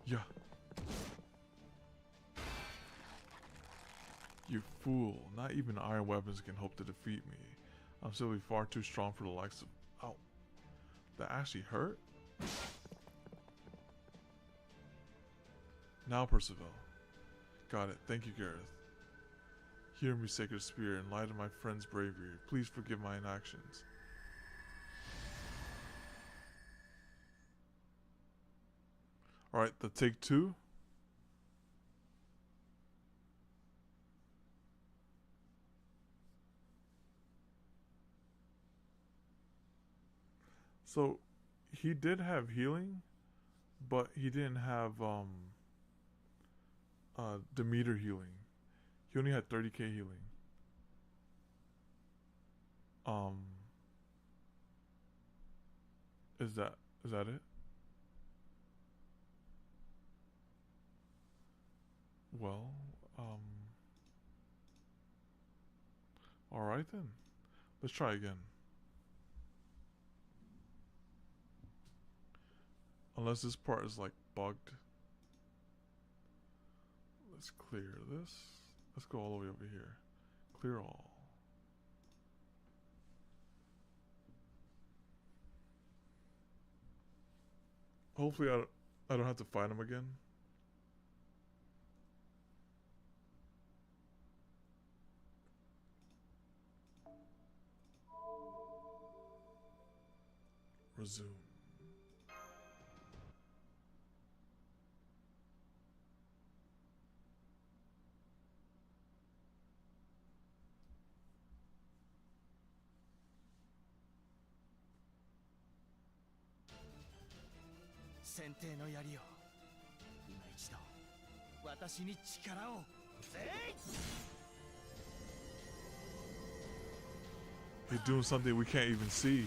Yeah. You fool. Not even iron weapons can hope to defeat me. I'm simply far too strong for the likes of... Ow. That actually hurt? Now, Percival. Got it. Thank you, Gareth. Hear me, Sacred Spear, in light of my friend's bravery. Please forgive my inactions. Alright, the take two. So, he did have healing, but he didn't have Demeter healing. He only had 30k healing. Is that it? Well, alright then. Let's try again. Unless this part is like bugged. Let's clear this. Let's go all the way over here. Clear all. Hopefully I don't have to fight him again. Resume. He's doing something we can't even see.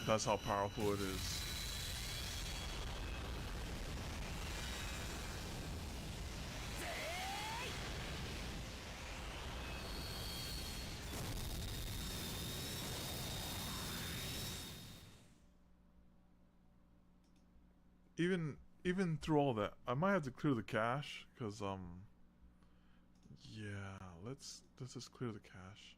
That's how powerful it is. Even through all that, I might have to clear the cache, cause yeah, let's just clear the cache.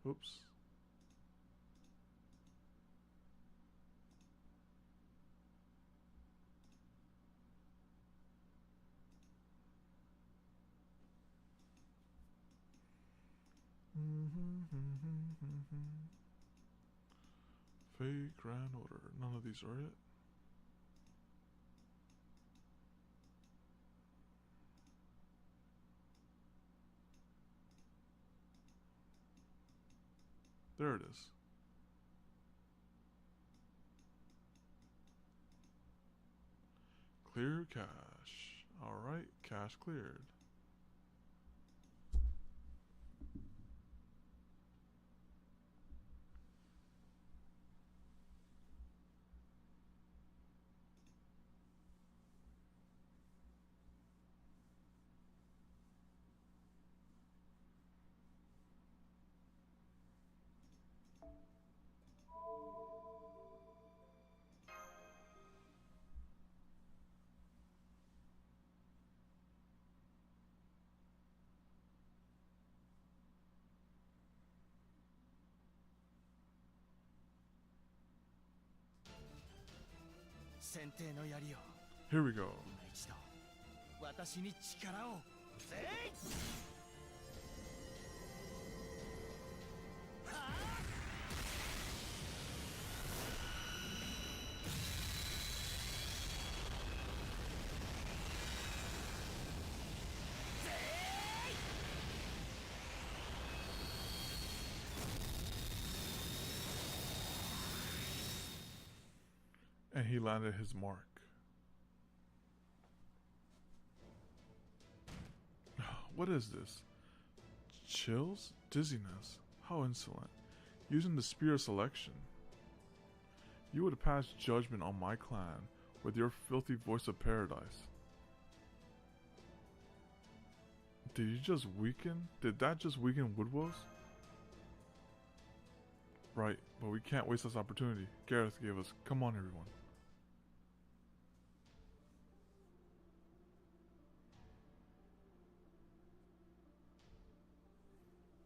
Oops. Fake Grand Order. None of these are it. There it is. Clear cache. Alright, cache cleared. Here we go. he landed his mark. What is this? Chills? Dizziness? How insolent. Using the spear of selection. You would pass judgment on my clan with your filthy voice of paradise. Did you just weaken? Did that just weaken Woodwells? Right, but we can't waste this opportunity. Gareth gave us. Come on, everyone.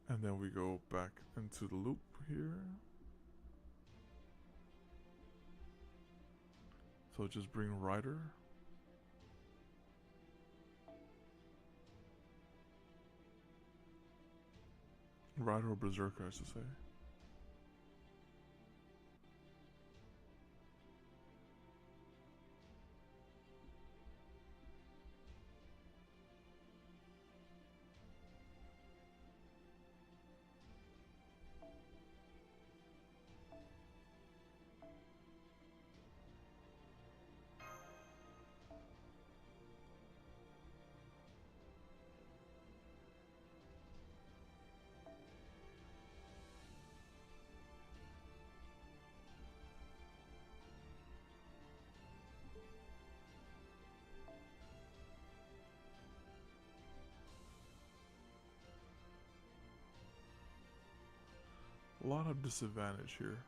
And then we go back into the loop here. So just bring Ryder. Ryder or Berserker, I should say. A lot of disadvantage here.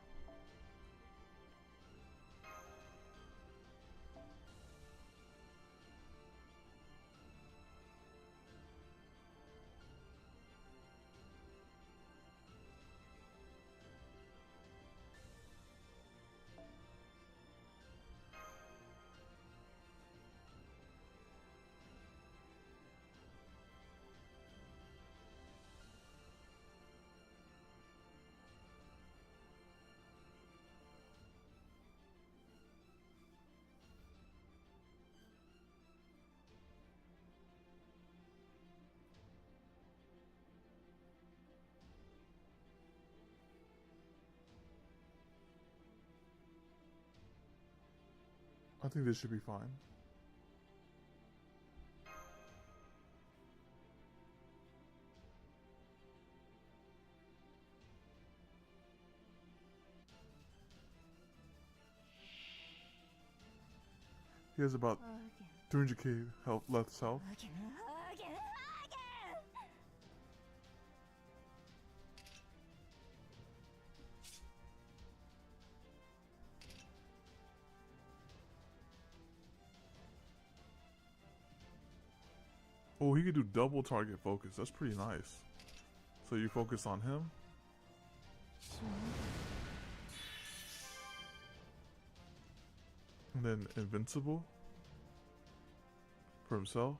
I think this should be fine. He has about 300k health left health. Oh, he could do double target focus. That's pretty nice. So you focus on him. And then invincible for himself.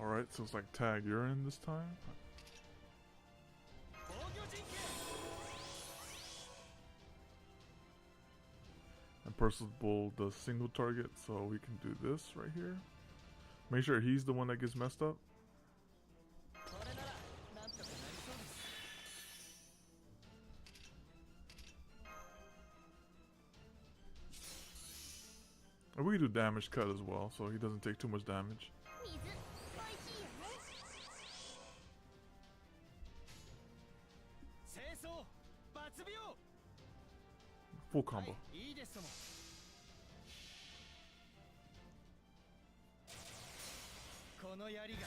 Alright, so it's like tag urine this time. And Percival does single target, so we can do this right here. Make sure he's the one that gets messed up. could do damage cut as well, so he doesn't take too much damage. 水美味しいよね。 清掃抜病 Full combo. いいですともこの槍が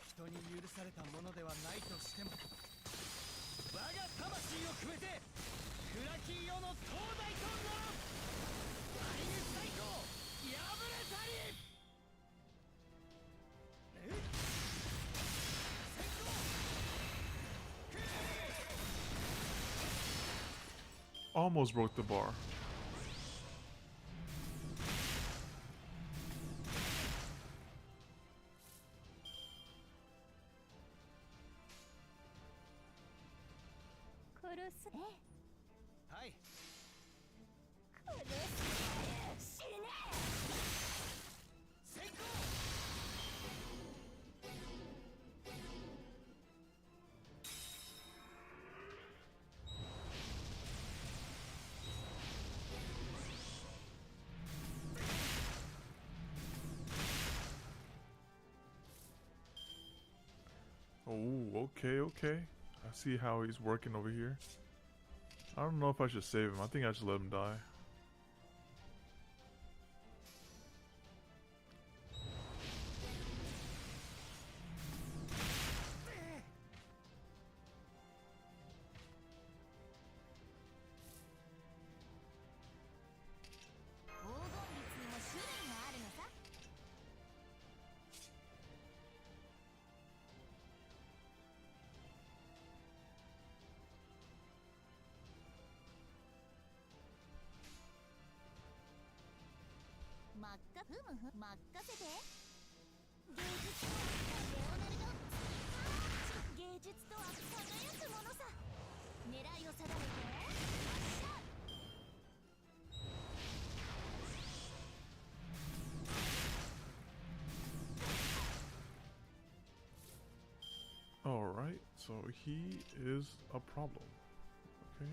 人に許されたものではないとしても我が魂を込めて暗き世の東大とならんアイヌ最高破れたりAlmost broke the bar. Oh, okay, okay. I see how he's working over here. I don't know if I should save him. I think I should let him die. Alright, so he is a problem. Okay.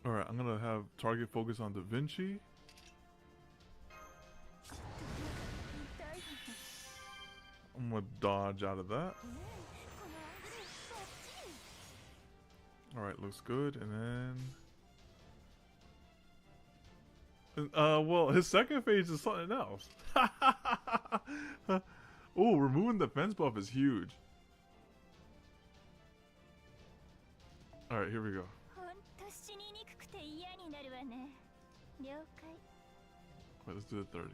Alright, I'm gonna have target focus on Da Vinci. I'm gonna dodge out of that. Alright, looks good, and then well, his second phase is something else. Oh, removing the fence buff is huge. Alright, here we go. Wait, let's do the 30.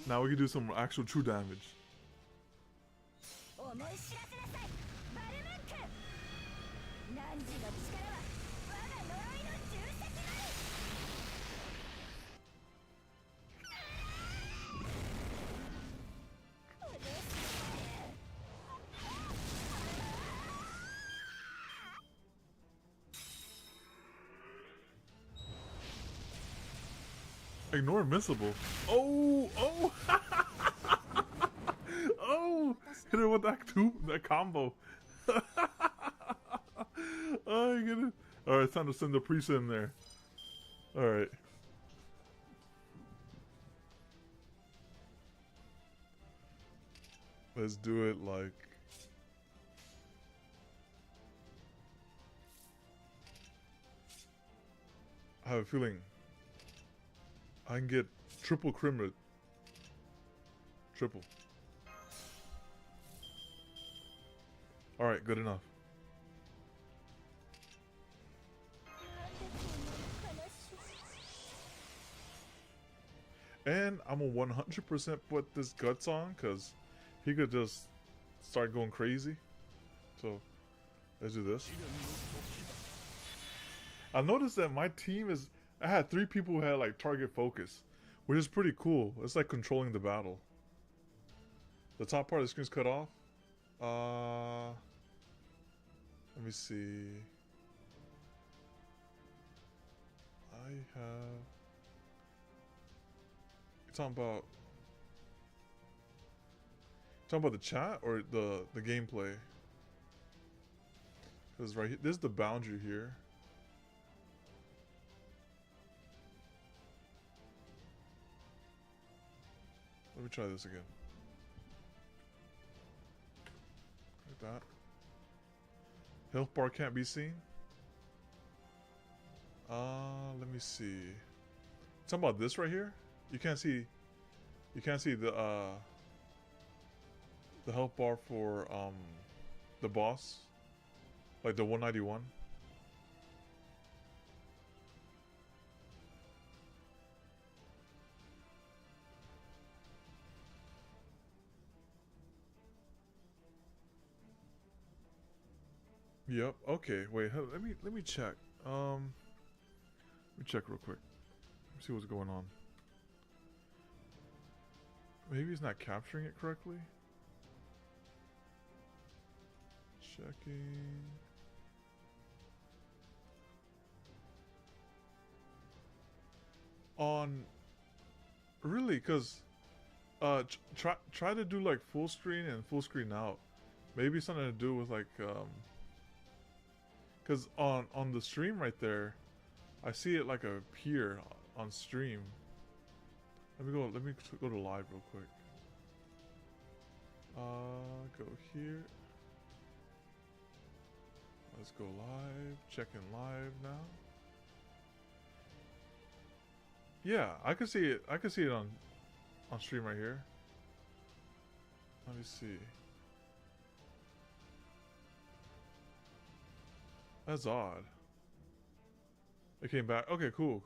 Now we can do some actual true damage. Ignore invincible. Oh, oh, oh! Hit her with that combo. Oh, you get it. All right, it's time to send the priest in there. All right. Let's do it like I have a feeling I can get triple crimmed. Triple. Alright, good enough. And I'm gonna 100% put this guts on because he could just start going crazy. So let's do this. I noticed that my team is, I had 3 people who had like target focus, which is pretty cool. It's like controlling the battle. The top part of the screen's cut off. Let me see. I have. You're talking about the chat or the gameplay? Because right here, this is the boundary here. Let me try this again. Like that. Health bar can't be seen. Let me see. Talking about this right here. You can't see the health bar for the boss, like the 191. Yep. Okay. Wait. Let me check. Let me check real quick. Let me see what's going on. Maybe he's not capturing it correctly. Checking. On. Really? Because try to do like full screen and full screen out. Maybe something to do with like because on the stream right there, I see it like appear on stream. Let me go to live real quick. Go here. Let's go live. Checking live now. Yeah, I can see it. I can see it on stream right here. Let me see. That's odd. It came back. Okay, cool.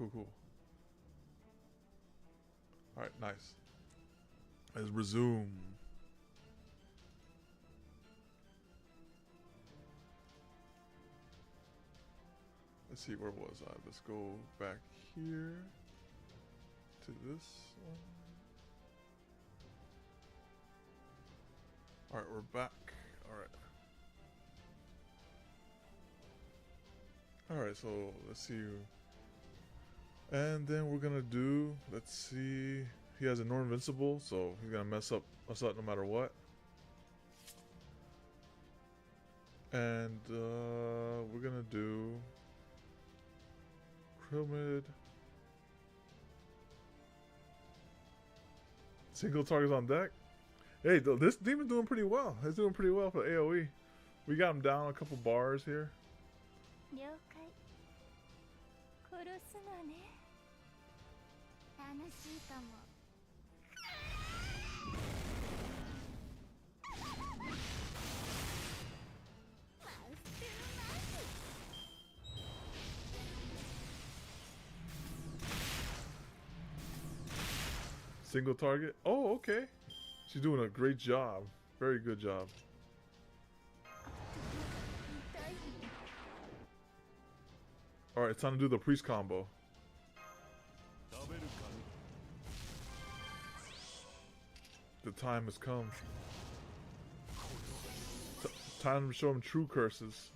Alright, nice. Let's resume. Let's see, where was I? Let's go back here to this one. Alright, we're back. Alright, so let's see. And then we're gonna do, let's see. He has a no invincible, so he's gonna mess up no matter what. And we're gonna do Krillmid. Single targets on deck. Hey, this demon's doing pretty well. He's doing pretty well for AoE. We got him down a couple bars here. 了解殺すのね楽しいかも Single target. Oh, okay. She's doing a great job. Very good job. Alright, it's time to do the priest combo. The time has come. Time to show him true curses.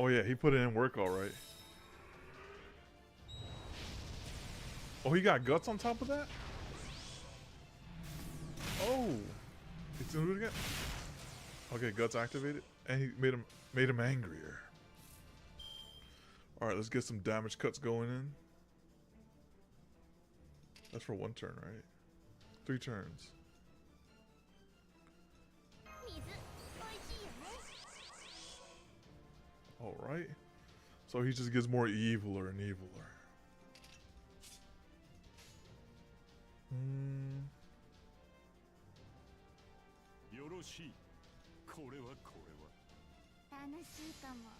Oh yeah, he put it in work all right. Oh, he got guts on top of that? gonna do it again. Okay, guts activated, and he made him angrier. All right, let's get some damage cuts going in. That's for 1 turn, right? 3 turns. All right. So he just gets more eviler and eviler. Hmm. よろしい。これはこれは。楽しいかも。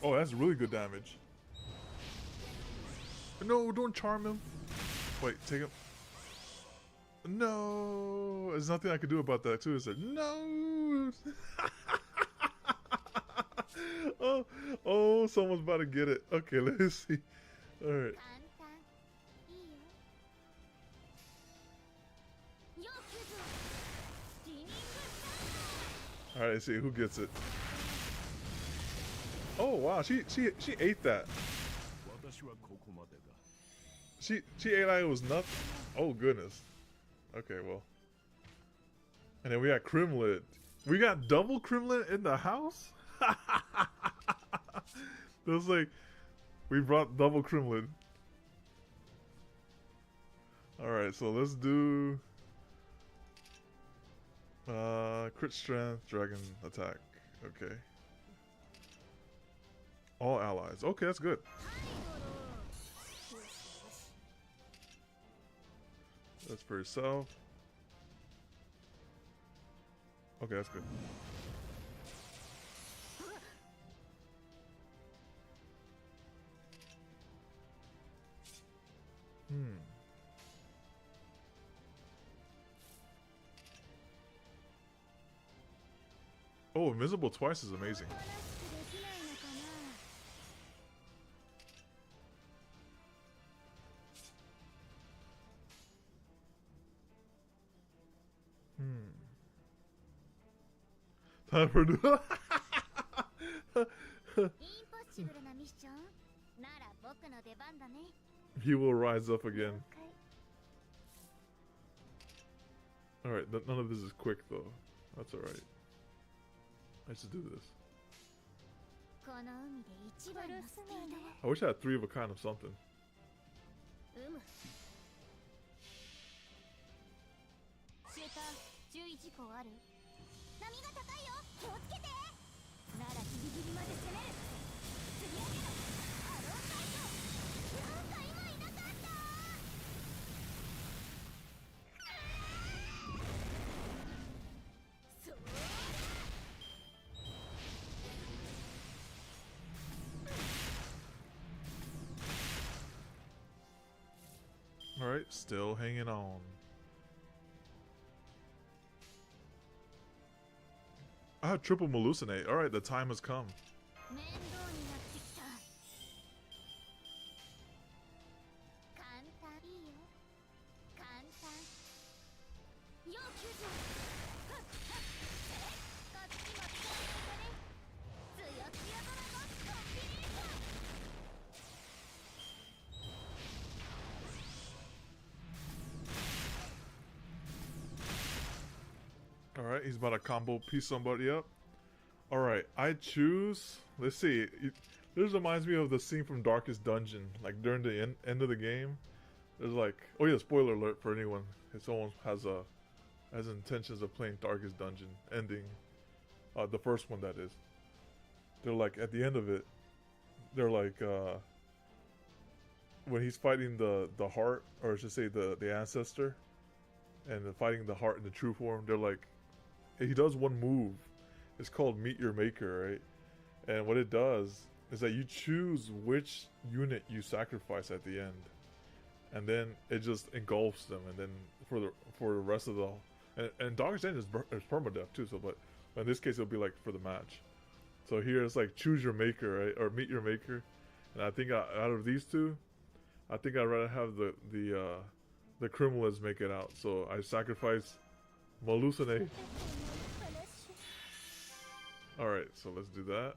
Oh, that's really good damage. No, don't charm him. Wait, take him. No, there's nothing I could do about that too. Is there? No. oh, someone's about to get it. Okay, let's see. All right. All right, let's see who gets it. Oh wow, she ate that. She ate like it was nothing. Oh goodness. Okay, well. And then we got Crimlet. We got double Crimlet in the house? That's like we brought double Crimlet. Alright, so let's do crit strength, dragon attack. Okay. All allies. Okay, that's good. That's for yourself. Okay, that's good. Oh, invisible twice is amazing. Time for He will rise up again. Alright, none of this is quick though. That's alright. Let's just do this. I wish I had 3 of a kind of something. Alright, still hanging on. I have triple hallucinate. Alright, the time has come. Alright, he's about to combo piece somebody up. Alright, I choose... Let's see. This reminds me of the scene from Darkest Dungeon. Like, during the end of the game. There's like... Oh yeah, spoiler alert for anyone. If someone has intentions of playing Darkest Dungeon. Ending. The first one, that is. They're like, at the end of it... They're like, when he's fighting the heart, or I should say the ancestor, and fighting the heart in the true form, they're like... He does one move. It's called Meet Your Maker, right? And what it does is that you choose which unit you sacrifice at the end, and then it just engulfs them. And then for the rest of the and Darkest Dungeon is permadeath too. So, but in this case, it'll be like for the match. So here it's like choose your maker, right, or meet your maker. And I think out of these two, I think I'd rather have the criminals make it out. So I sacrifice Hallucinate. Alright, so let's do that.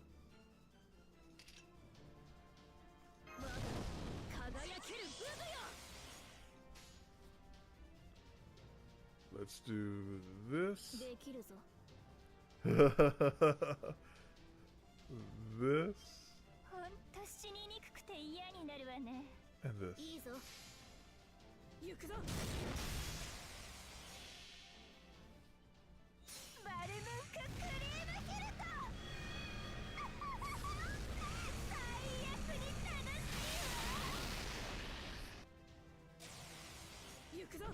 Let's do this. できるぞ。 This ほんと死ににくくて嫌になるわね。 and this. いいぞ。行くぞ。バルムンククリームキルト。最悪に楽しいわ。行くぞ。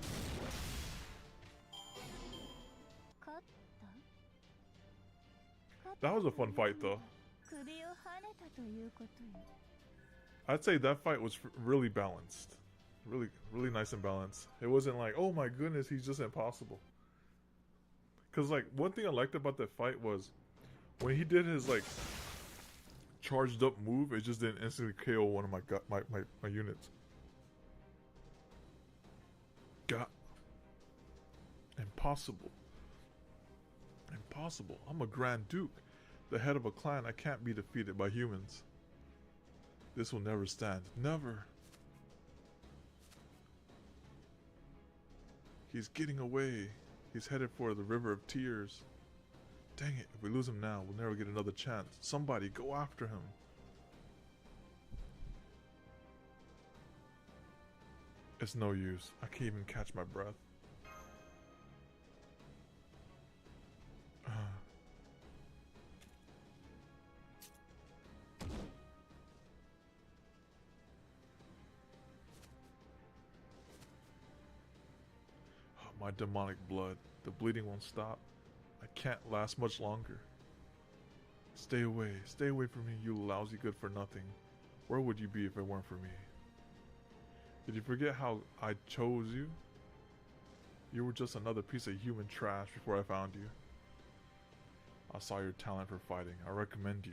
勝った？ That was a fun fight, though. 首を跳ねたということよ。 I'd say that fight was really balanced. Really nice and balanced. It wasn't like, oh my goodness, he's just impossible. Because, like, one thing I liked about that fight was when he did his, like, charged up move, it just didn't instantly KO one of my units. God. Impossible. Impossible. I'm a Grand Duke, the head of a clan. I can't be defeated by humans. This will never stand. Never. He's getting away. He's headed for the River of Tears. Dang it, if we lose him now, we'll never get another chance. Somebody, go after him. It's no use. I can't even catch my breath. My demonic blood. The bleeding won't stop. I can't last much longer. Stay away. Stay away from me, you lousy good for nothing. Where would you be if it weren't for me? Did you forget how I chose you? You were just another piece of human trash before I found you. I saw your talent for fighting. I recommended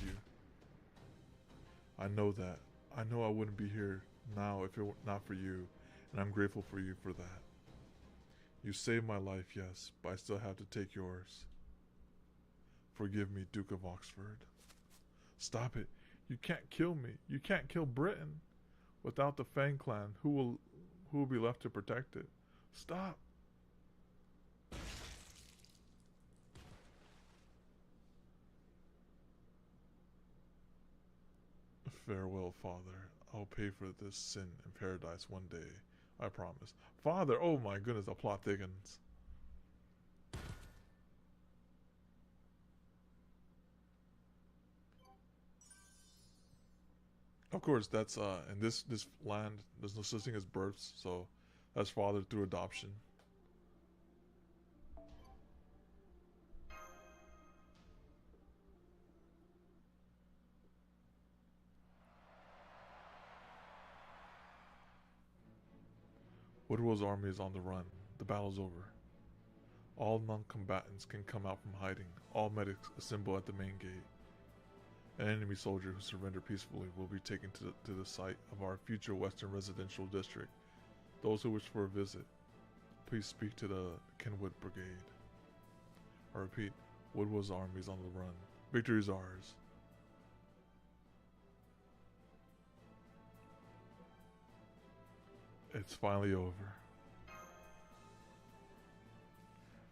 you. I know that. I know I wouldn't be here now if it were not for you, and I'm grateful for you for that. You saved my life, yes, but I still have to take yours. Forgive me, Duke of Oxford. Stop it. You can't kill me. You can't kill Britain. Without the Fang clan, who will be left to protect it? Stop. Farewell, Father. I'll pay for this sin in paradise one day. I promise. Father, oh my goodness, the plot thickens. Of course, that's in this land, there's no such thing as births, so that's father through adoption. Woodwell's army is on the run. The battle's over. All non-combatants can come out from hiding. All medics assemble at the main gate. An enemy soldier who surrendered peacefully will be taken to the site of our future Western Residential District. Those who wish for a visit, please speak to the Kenwood Brigade. I repeat, Woodwell's army is on the run. Victory is ours. It's finally over.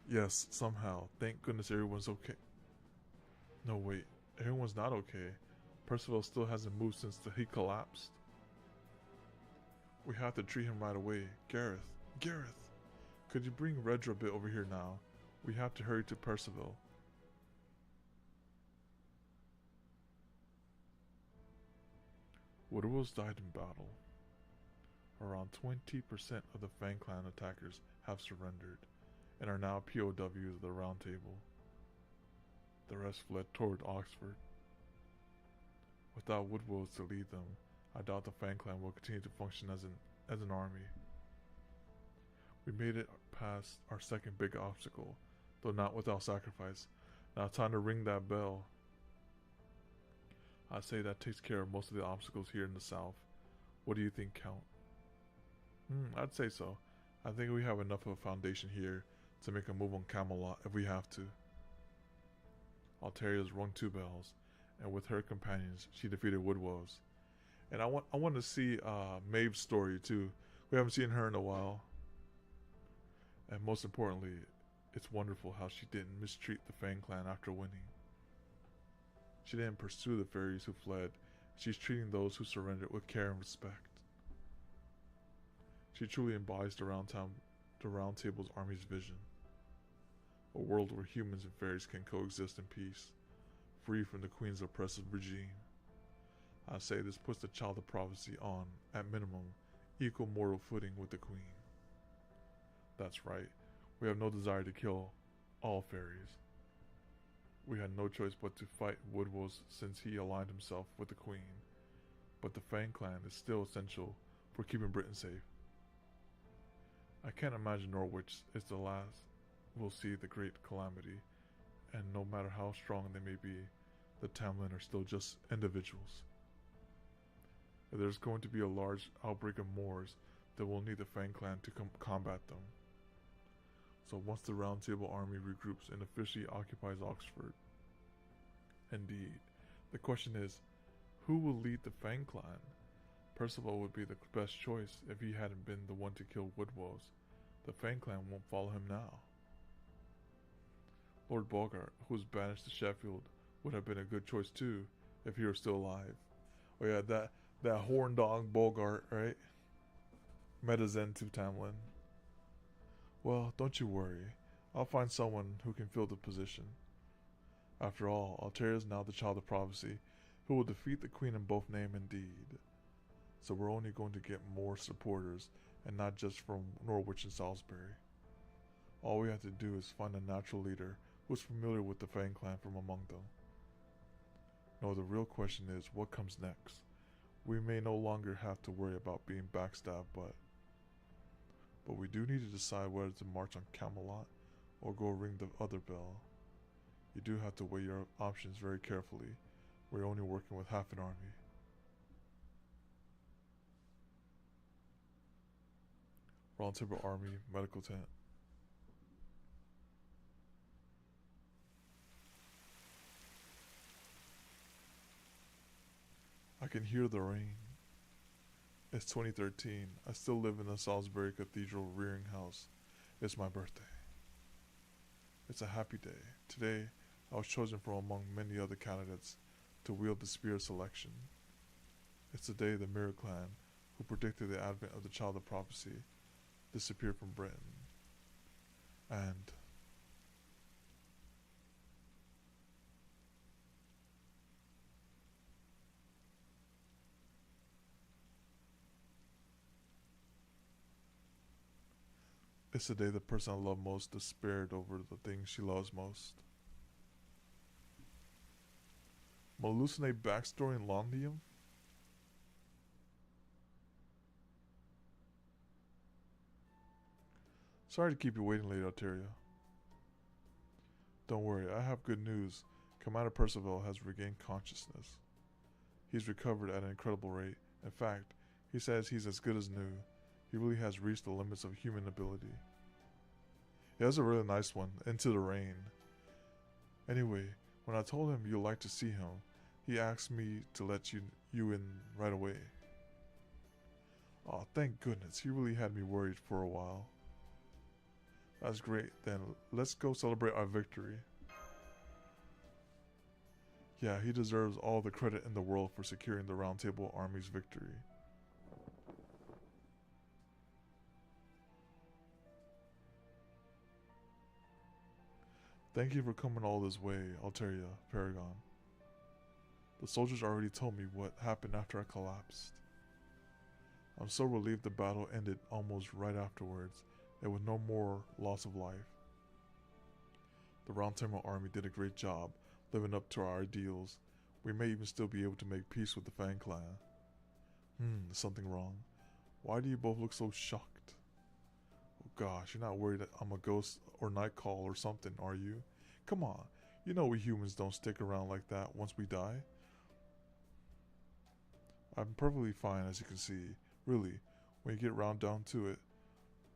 Yes, somehow. Thank goodness everyone's okay. No, wait. Everyone's not okay. Percival still hasn't moved since he collapsed. We have to treat him right away. Gareth. Could you bring Redra a bit over here now? We have to hurry to Percival. Woodwell's died in battle. Around 20% of the Fang Clan attackers have surrendered and are now POWs of the Round Table. The rest fled toward Oxford. Without Woodwells to lead them, I doubt the Fang Clan will continue to function as an army. We made it past our second big obstacle, though not without sacrifice. Now it's time to ring that bell. I'd say that takes care of most of the obstacles here in the south. What do you think, Count? I'd say so. I think we have enough of a foundation here to make a move on Camelot if we have to. Altaria's rung 2 bells, and with her companions, she defeated Woodwells. And I want to see Maeve's story too. We haven't seen her in a while. And most importantly, it's wonderful how she didn't mistreat the Fang clan after winning. She didn't pursue the fairies who fled. She's treating those who surrendered with care and respect. She truly embodies the Round Table's army's vision. A world where humans and fairies can coexist in peace, free from the Queen's oppressive regime. I say this puts the Child of Prophecy on, at minimum, equal mortal footing with the Queen. That's right, we have no desire to kill all fairies. We had no choice but to fight Woodwose since he aligned himself with the Queen, but the Fang clan is still essential for keeping Britain safe. I can't imagine Norwich is the last we'll see the Great Calamity, and no matter how strong they may be, the Tamlin are still just individuals. If there's going to be a large outbreak of Moors, then we'll need the Fang clan to combat them. So once the Round Table army regroups and officially occupies Oxford. Indeed, the question is, who will lead the Fang clan? Percival would be the best choice if he hadn't been the one to kill Woodwose. The Fang clan won't follow him now. Lord Bogart, who was banished to Sheffield, would have been a good choice too, if he were still alive. Oh yeah, that horn dog Bogart, right? Metazen to Tamlin. Well, don't you worry. I'll find someone who can fill the position. After all, Altair is now the Child of Prophecy, who will defeat the Queen in both name and deed. So we're only going to get more supporters, and not just from Norwich and Salisbury. All we have to do is find a natural leader who's familiar with the Fang clan from among them. No, the real question is, what comes next? We may no longer have to worry about being backstabbed, but we do need to decide whether to march on Camelot or go ring the other bell. You do have to weigh your options very carefully. We're only working with half an army. Round Table Army Medical Tent. I can hear the rain. It's 2013. I still live in the Salisbury Cathedral rearing house. It's my birthday. It's a happy day. Today, I was chosen from among many other candidates to wield the spear of selection. It's the day the Mirror Clan, who predicted the advent of the Child of Prophecy, disappeared from Britain. And it's the day the person I love most despaired over the thing she loves most. Hallucinate backstory in Londium? Sorry to keep you waiting, Lady Alteria. Don't worry, I have good news. Commander Percival has regained consciousness. He's recovered at an incredible rate. In fact, he says he's as good as new. He really has reached the limits of human ability. He has a really nice one, Into the Rain. Anyway, when I told him you'd like to see him, he asked me to let you in right away. Oh, thank goodness, he really had me worried for a while. That's great, then let's go celebrate our victory. Yeah, he deserves all the credit in the world for securing the Round Table Army's victory. Thank you for coming all this way, Alteria, Paragon. The soldiers already told me what happened after I collapsed. I'm so relieved the battle ended almost right afterwards, and with no more loss of life. The Round Table Army did a great job living up to our ideals. We may even still be able to make peace with the Fang clan. Is something wrong? Why do you both look so shocked? Oh gosh, you're not worried that I'm a ghost or Nightcall or something, are you? Come on, you know we humans don't stick around like that once we die. I'm perfectly fine, as you can see. Really, when you get round down to it,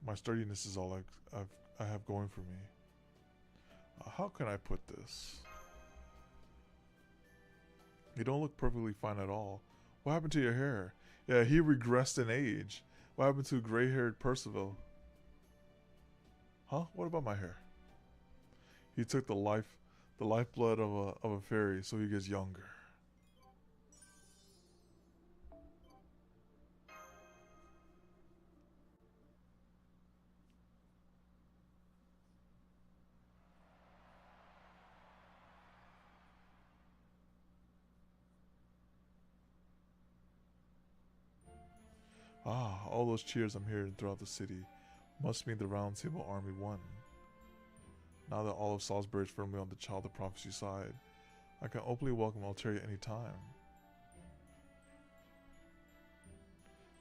my sturdiness is all I have going for me. How can I put this? You don't look perfectly fine at all. What happened to your hair? Yeah, he regressed in age. What happened to gray-haired Percival? Huh? What about my hair? He took the lifeblood of a fairy, so he gets younger. Ah, all those cheers I'm hearing throughout the city must mean the Round Table Army won. Now that all of Salisbury is firmly on the Child of Prophecy side, I can openly welcome Alteria any time.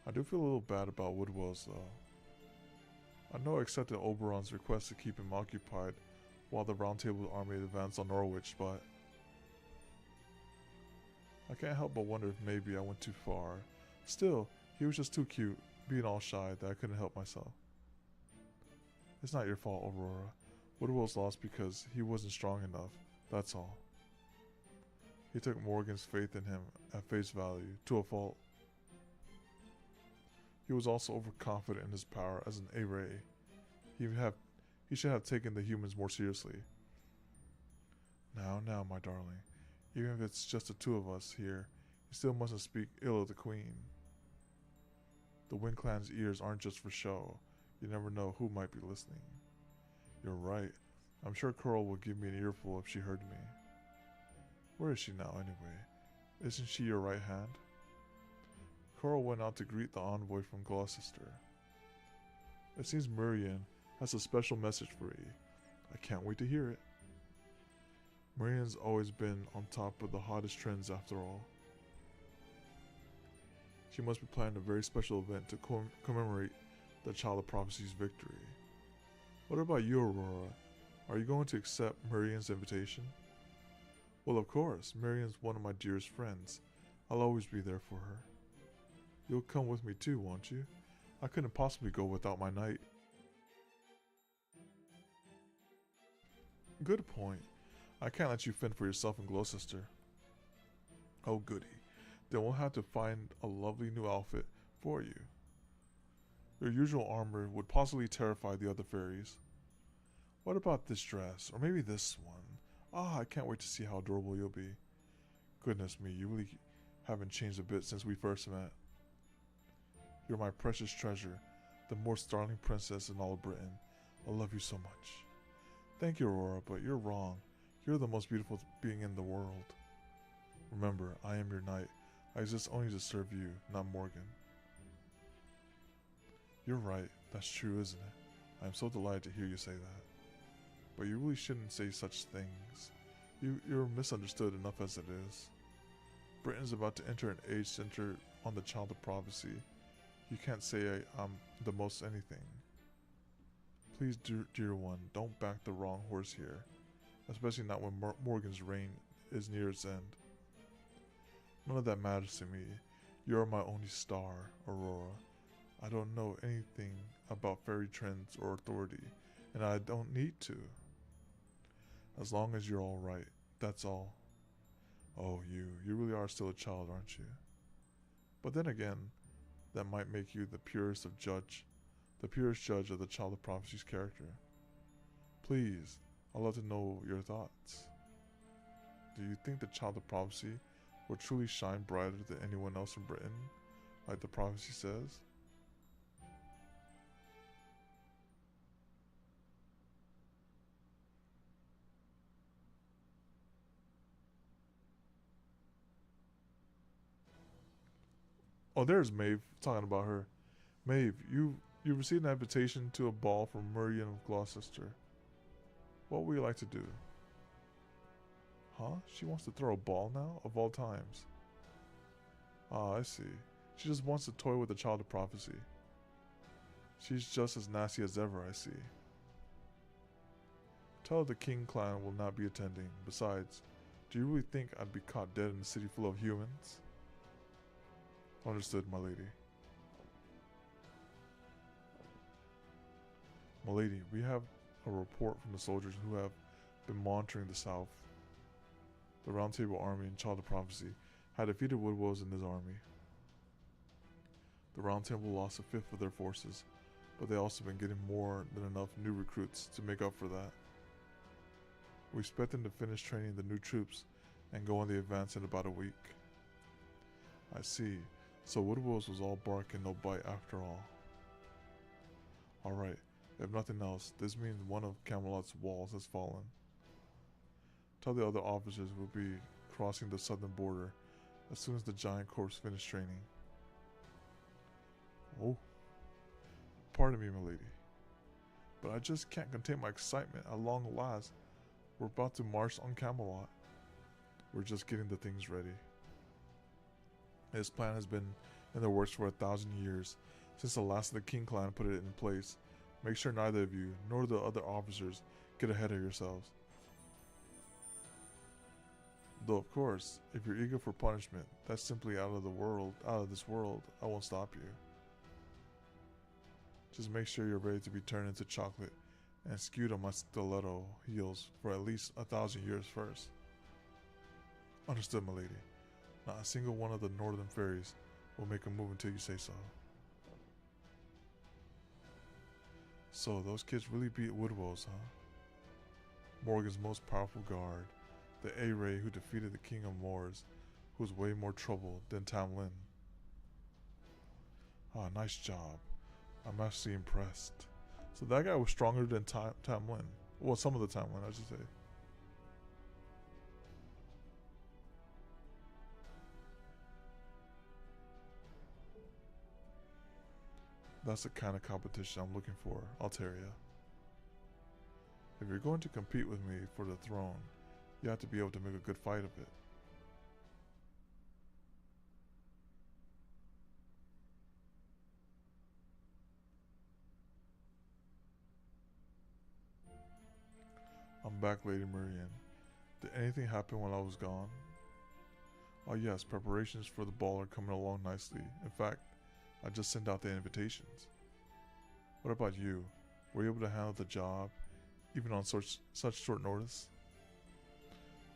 I do feel a little bad about Woodwells though. I know I accepted Oberon's request to keep him occupied while the Round Table Army advanced on Norwich, but I can't help but wonder if maybe I went too far. Still, he was just too cute, being all shy, that I couldn't help myself. It's not your fault, Aurora. Woodwell's lost because he wasn't strong enough, that's all. He took Morgan's faith in him at face value, to a fault. He was also overconfident in his power as an A-Ray. He should have taken the humans more seriously. Now, my darling. Even if it's just the two of us here, you still mustn't speak ill of the Queen. The Wind Clan's ears aren't just for show. You never know who might be listening. You're right. I'm sure Coral would give me an earful if she heard me. Where is she now, anyway? Isn't she your right hand? Coral went out to greet the envoy from Gloucester. It seems Miriam has a special message for you. I can't wait to hear it. Miriam's always been on top of the hottest trends after all. She must be planning a very special event to commemorate the Child of Prophecy's victory. What about you, Aurora? Are you going to accept Miriam's invitation? Well, of course. Miriam's one of my dearest friends. I'll always be there for her. You'll come with me too, won't you? I couldn't possibly go without my knight. Good point. I can't let you fend for yourself in Gloucester. Oh goody. Then we'll have to find a lovely new outfit for you. Your usual armor would possibly terrify the other fairies. What about this dress? Or maybe this one? Ah, I can't wait to see how adorable you'll be. Goodness me, you really haven't changed a bit since we first met. You're my precious treasure, the most startling princess in all of Britain. I love you so much. Thank you, Aurora, but you're wrong. You're the most beautiful being in the world. Remember, I am your knight. I exist only to serve you, not Morgan. You're right. That's true, isn't it? I am so delighted to hear you say that. But you really shouldn't say such things. You're misunderstood enough as it is. Britain's about to enter an age centered on the Child of Prophecy. You can't say I'm the most anything. Please, dear one, don't back the wrong horse here. Especially not when Morgan's reign is near its end. None of that matters to me. You are my only star, Aurora. I don't know anything about fairy trends or authority, and I don't need to. As long as you're all right, that's all. Oh, you really are still a child, aren't you? But then again, that might make you the purest judge of the Child of Prophecy's character. Please, I'd love to know your thoughts. Do you think the Child of Prophecy will truly shine brighter than anyone else in Britain, like the prophecy says? Oh, there's Maeve talking about her. Maeve, you received an invitation to a ball from Miriam of Gloucester. What would you like to do? Huh? She wants to throw a ball now? Of all times. Ah, I see. She just wants to toy with the Child of Prophecy. She's just as nasty as ever, I see. Tell her the King clan will not be attending. Besides, do you really think I'd be caught dead in a city full of humans? Understood, my lady. My lady, we have a report from the soldiers who have been monitoring the south. The Round Table Army and Child of Prophecy had defeated Woodwells in his army. The Round Table lost a fifth of their forces, but they also been getting more than enough new recruits to make up for that. We expect them to finish training the new troops and go on the advance in about a week. I see. So Woodwills was all bark and no bite after all. Alright, if nothing else, this means one of Camelot's walls has fallen. Tell the other officers we'll be crossing the southern border as soon as the giant corps finish training. Oh, pardon me, milady, but I just can't contain my excitement at long last. We're about to march on Camelot. We're just getting the things ready. This plan has been in the works for 1,000 years, since the last of the King clan put it in place. Make sure neither of you, nor the other officers, get ahead of yourselves. Though of course, if you're eager for punishment, that's simply out of this world, I won't stop you. Just make sure you're ready to be turned into chocolate and skewed on my stiletto heels for at least 1,000 years first. Understood, milady. Not a single one of the northern fairies will make a move until you say so. So, those kids really beat Woodwills, huh? Morgan's most powerful guard, the A-Ray who defeated the King of Moors, who's way more trouble than Tamlin. Ah, nice job. I'm actually impressed. So that guy was stronger than Tamlin. Well, some of the Tamlin, I should say. That's the kind of competition I'm looking for, Alteria. If you're going to compete with me for the throne, you have to be able to make a good fight of it. I'm back, Lady Miriam. Did anything happen while I was gone? Oh yes, preparations for the ball are coming along nicely. In fact, I just sent out the invitations. What about you? Were you able to handle the job, even on such short notice?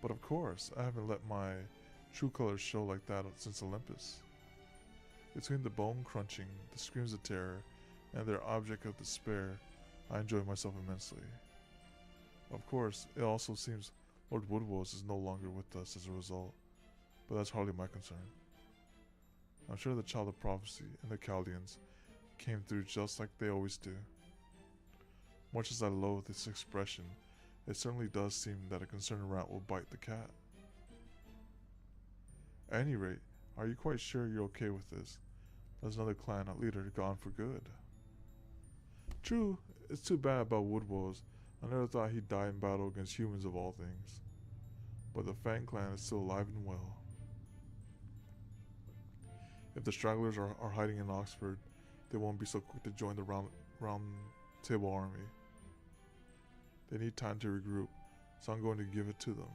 But of course, I haven't let my true colors show like that since Olympus. Between the bone crunching, the screams of terror, and their object of despair, I enjoy myself immensely. Of course, it also seems Lord Woodwills is no longer with us as a result, but that's hardly my concern. I'm sure the Child of Prophecy and the Chaldeans came through just like they always do. Much as I loathe this expression, it certainly does seem that a concerned rat will bite the cat. At any rate, are you quite sure you're okay with this? There's another clan leader gone for good. True, it's too bad about Woodwills. I never thought he'd die in battle against humans of all things. But the Fang clan is still alive and well. If the stragglers are hiding in Oxford, they won't be so quick to join the round table army. They need time to regroup, so I'm going to give it to them.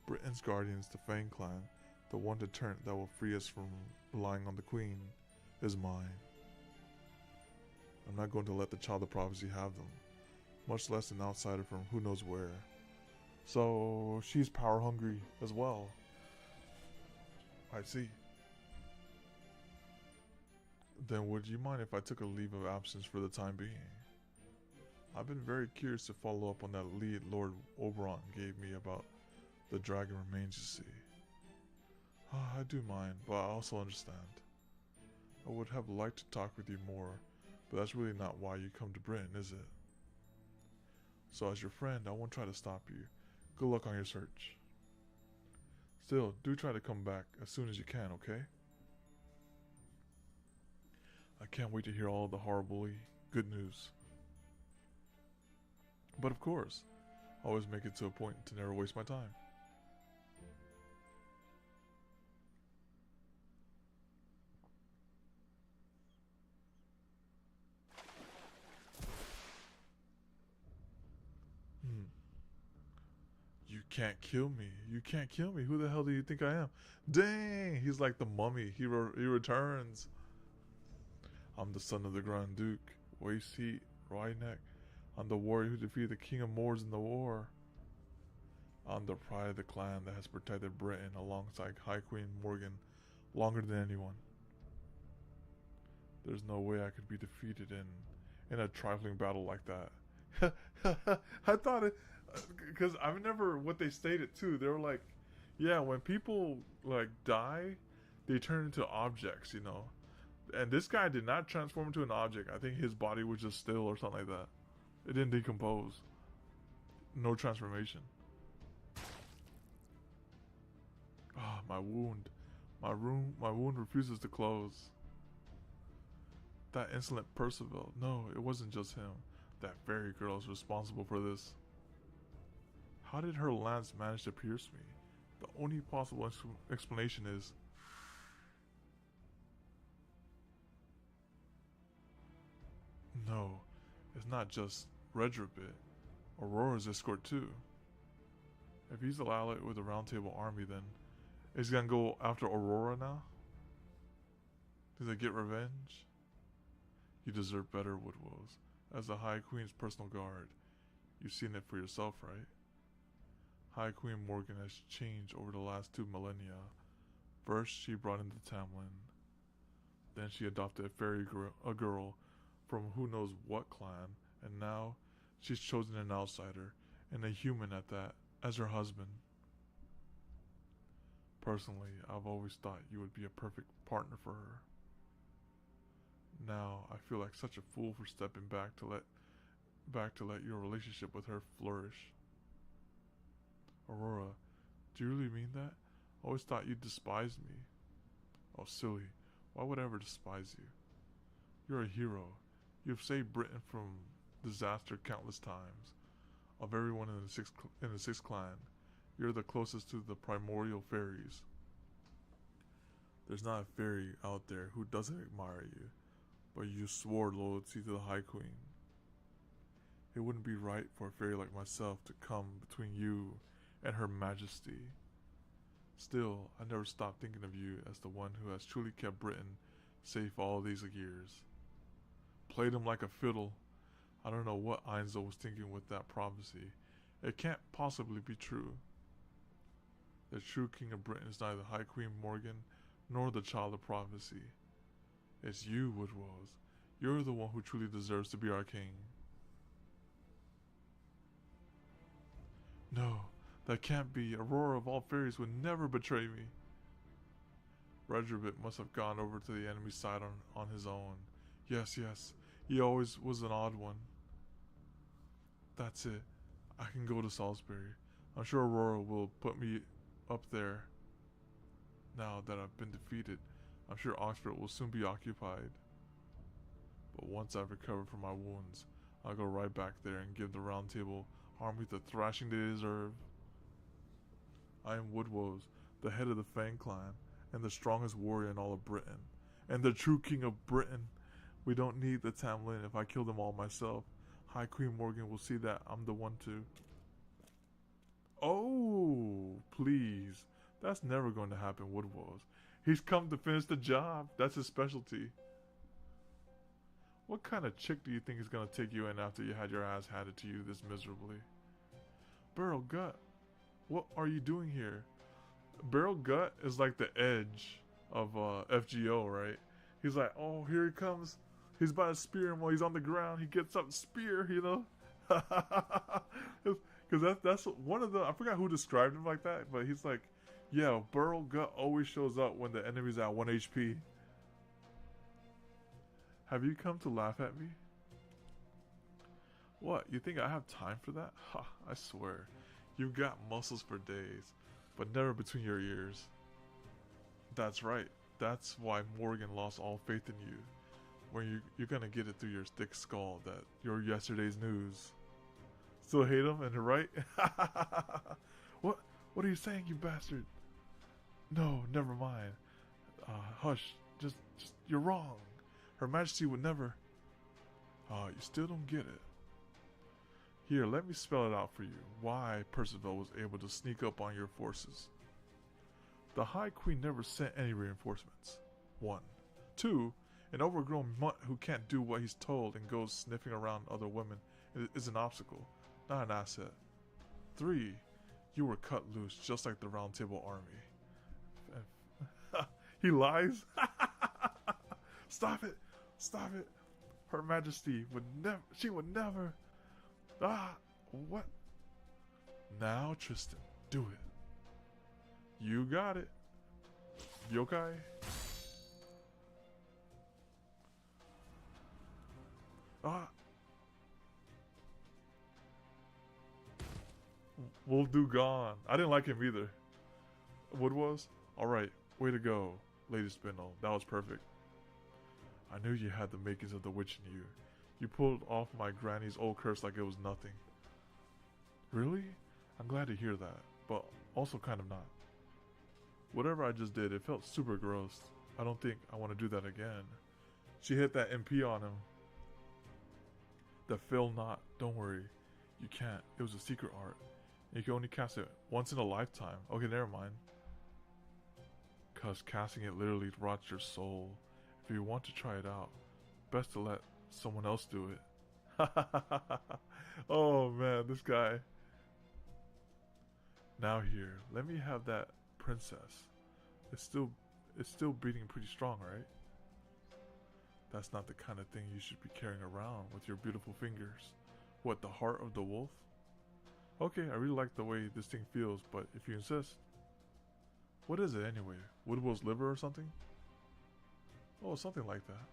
Britain's guardians, the Fang clan, the one deterrent that will free us from relying on the Queen, is mine. I'm not going to let the Child of Prophecy have them, much less an outsider from who knows where. So she's power hungry as well. I see. Then would you mind if I took a leave of absence for the time being? I've been very curious to follow up on that lead Lord Oberon gave me about the dragon remains, you see. I do mind, but I also understand. I would have liked to talk with you more, but that's really not why you come to Britain, is it? So as your friend, I won't try to stop you. Good luck on your search. Still, do try to come back as soon as you can, okay? I can't wait to hear all the horribly good news. But of course, I always make it to a point to never waste my time. You can't kill me. You can't kill me. Who the hell do you think I am? Dang! He's like the mummy. He returns. I'm the son of the Grand Duke, waist heat, right neck. I'm the warrior who defeated the King of Moors in the war. I'm the pride of the clan that has protected Britain alongside High Queen Morgan longer than anyone. There's no way I could be defeated in a trifling battle like that. I thought it, because I remember what they stated too. They were like, yeah, when people like die, they turn into objects, you know. And this guy did not transform into an object. I think his body was just still or something like that. It didn't decompose. No transformation. Ah, my wound. My wound refuses to close. That insolent Percival. No, it wasn't just him. That fairy girl is responsible for this. How did her lance manage to pierce me? The only possible explanation is... No, it's not just Redrabit. Aurora's escort too. If he's the ally with the Round Table army, then is he gonna go after Aurora now? Does he get revenge? You deserve better, Woodwose. As the High Queen's personal guard, you've seen it for yourself, right? High Queen Morgan has changed over the last 2 millennia. First, she brought in the Tamlin. Then she adopted a girl from who knows what clan, and now she's chosen an outsider, and a human at that, as her husband. Personally, I've always thought you would be a perfect partner for her. Now, I feel like such a fool for stepping back to let your relationship with her flourish. Aurora, do you really mean that? I always thought you despised me. Oh, silly. Why would I ever despise you? You're a hero. You've saved Britain from disaster countless times. Of everyone in the sixth clan, you're the closest to the primordial fairies. There's not a fairy out there who doesn't admire you, but you swore loyalty to the High Queen. It wouldn't be right for a fairy like myself to come between you and Her Majesty. Still, I never stopped thinking of you as the one who has truly kept Britain safe all these years. Played him like a fiddle. I don't know what Ainzo was thinking with that prophecy. It can't possibly be true. The true king of Britain is neither High Queen Morgan nor the child of prophecy. It's you, Woodwose. You're the one who truly deserves to be our king. No, that can't be. Aurora of all fairies would never betray me. Redrabit must have gone over to the enemy side on his own. Yes, he always was an odd one. That's it. I can go to Salisbury. I'm sure Aurora will put me up there. Now that I've been defeated, I'm sure Oxford will soon be occupied. But once I've recovered from my wounds, I'll go right back there and give the Round Table army the thrashing they deserve. I am Woodwose, the head of the Fang clan, and the strongest warrior in all of Britain, and the true king of Britain. We don't need the Tamlin if I kill them all myself. High Queen Morgan will see that I'm the one to. Oh, please. That's never going to happen, Woodwose. He's come to finish the job. That's his specialty. What kind of chick do you think is going to take you in after you had your ass handed to you this miserably? Beryl Gut, what are you doing here? Beryl Gut is like the Edge of FGO, right? He's like, oh, here he comes. He's about to spear him while he's on the ground. He gets up and spear, you know? Because that's one of the... I forgot who described him like that, but he's like, yeah, Beryl Gut always shows up when the enemy's at 1 HP. Have you come to laugh at me? What, you think I have time for that? Ha, I swear. You've got muscles for days, but never between your ears. That's right. That's why Morgan lost all faith in you. When you're gonna get it through your thick skull that you're yesterday's news. Still hate him and right? What are you saying, you bastard? No, never mind. Hush. Just you're wrong. Her Majesty would never. You still don't get it. Here, let me spell it out for you. Why Percival was able to sneak up on your forces. The High Queen never sent any reinforcements. 1. 2. An overgrown mutt who can't do what he's told and goes sniffing around other women is an obstacle, not an asset. 3. You were cut loose just like the Round Table army. He lies? Stop it! Stop it. Her Majesty would never. She would never. Ah, what? Now, Tristan, do it. You got it. Yokai. Ah. We'll do gone. I didn't like him either. Wood was? Alright. Way to go, Lady Spindle. That was perfect. I knew you had the makings of the witch in you. You pulled off my granny's old curse like it was nothing. Really? I'm glad to hear that, but also kind of not. Whatever I just did, it felt super gross. I don't think I want to do that again. She hit that MP on him. The fail not. Don't worry. You can't. It was a secret art. You can only cast it once in a lifetime. Okay, never mind. Cause casting it literally rots your soul. If you want to try it out, best to let someone else do it. Oh man, this guy. Now here, let me have that princess. It's still beating pretty strong, right? That's not the kind of thing you should be carrying around with your beautiful fingers. What, the heart of the wolf? Okay, I really like the way this thing feels, but if you insist. What is it anyway? Woodwill's liver or something? Oh, something like that.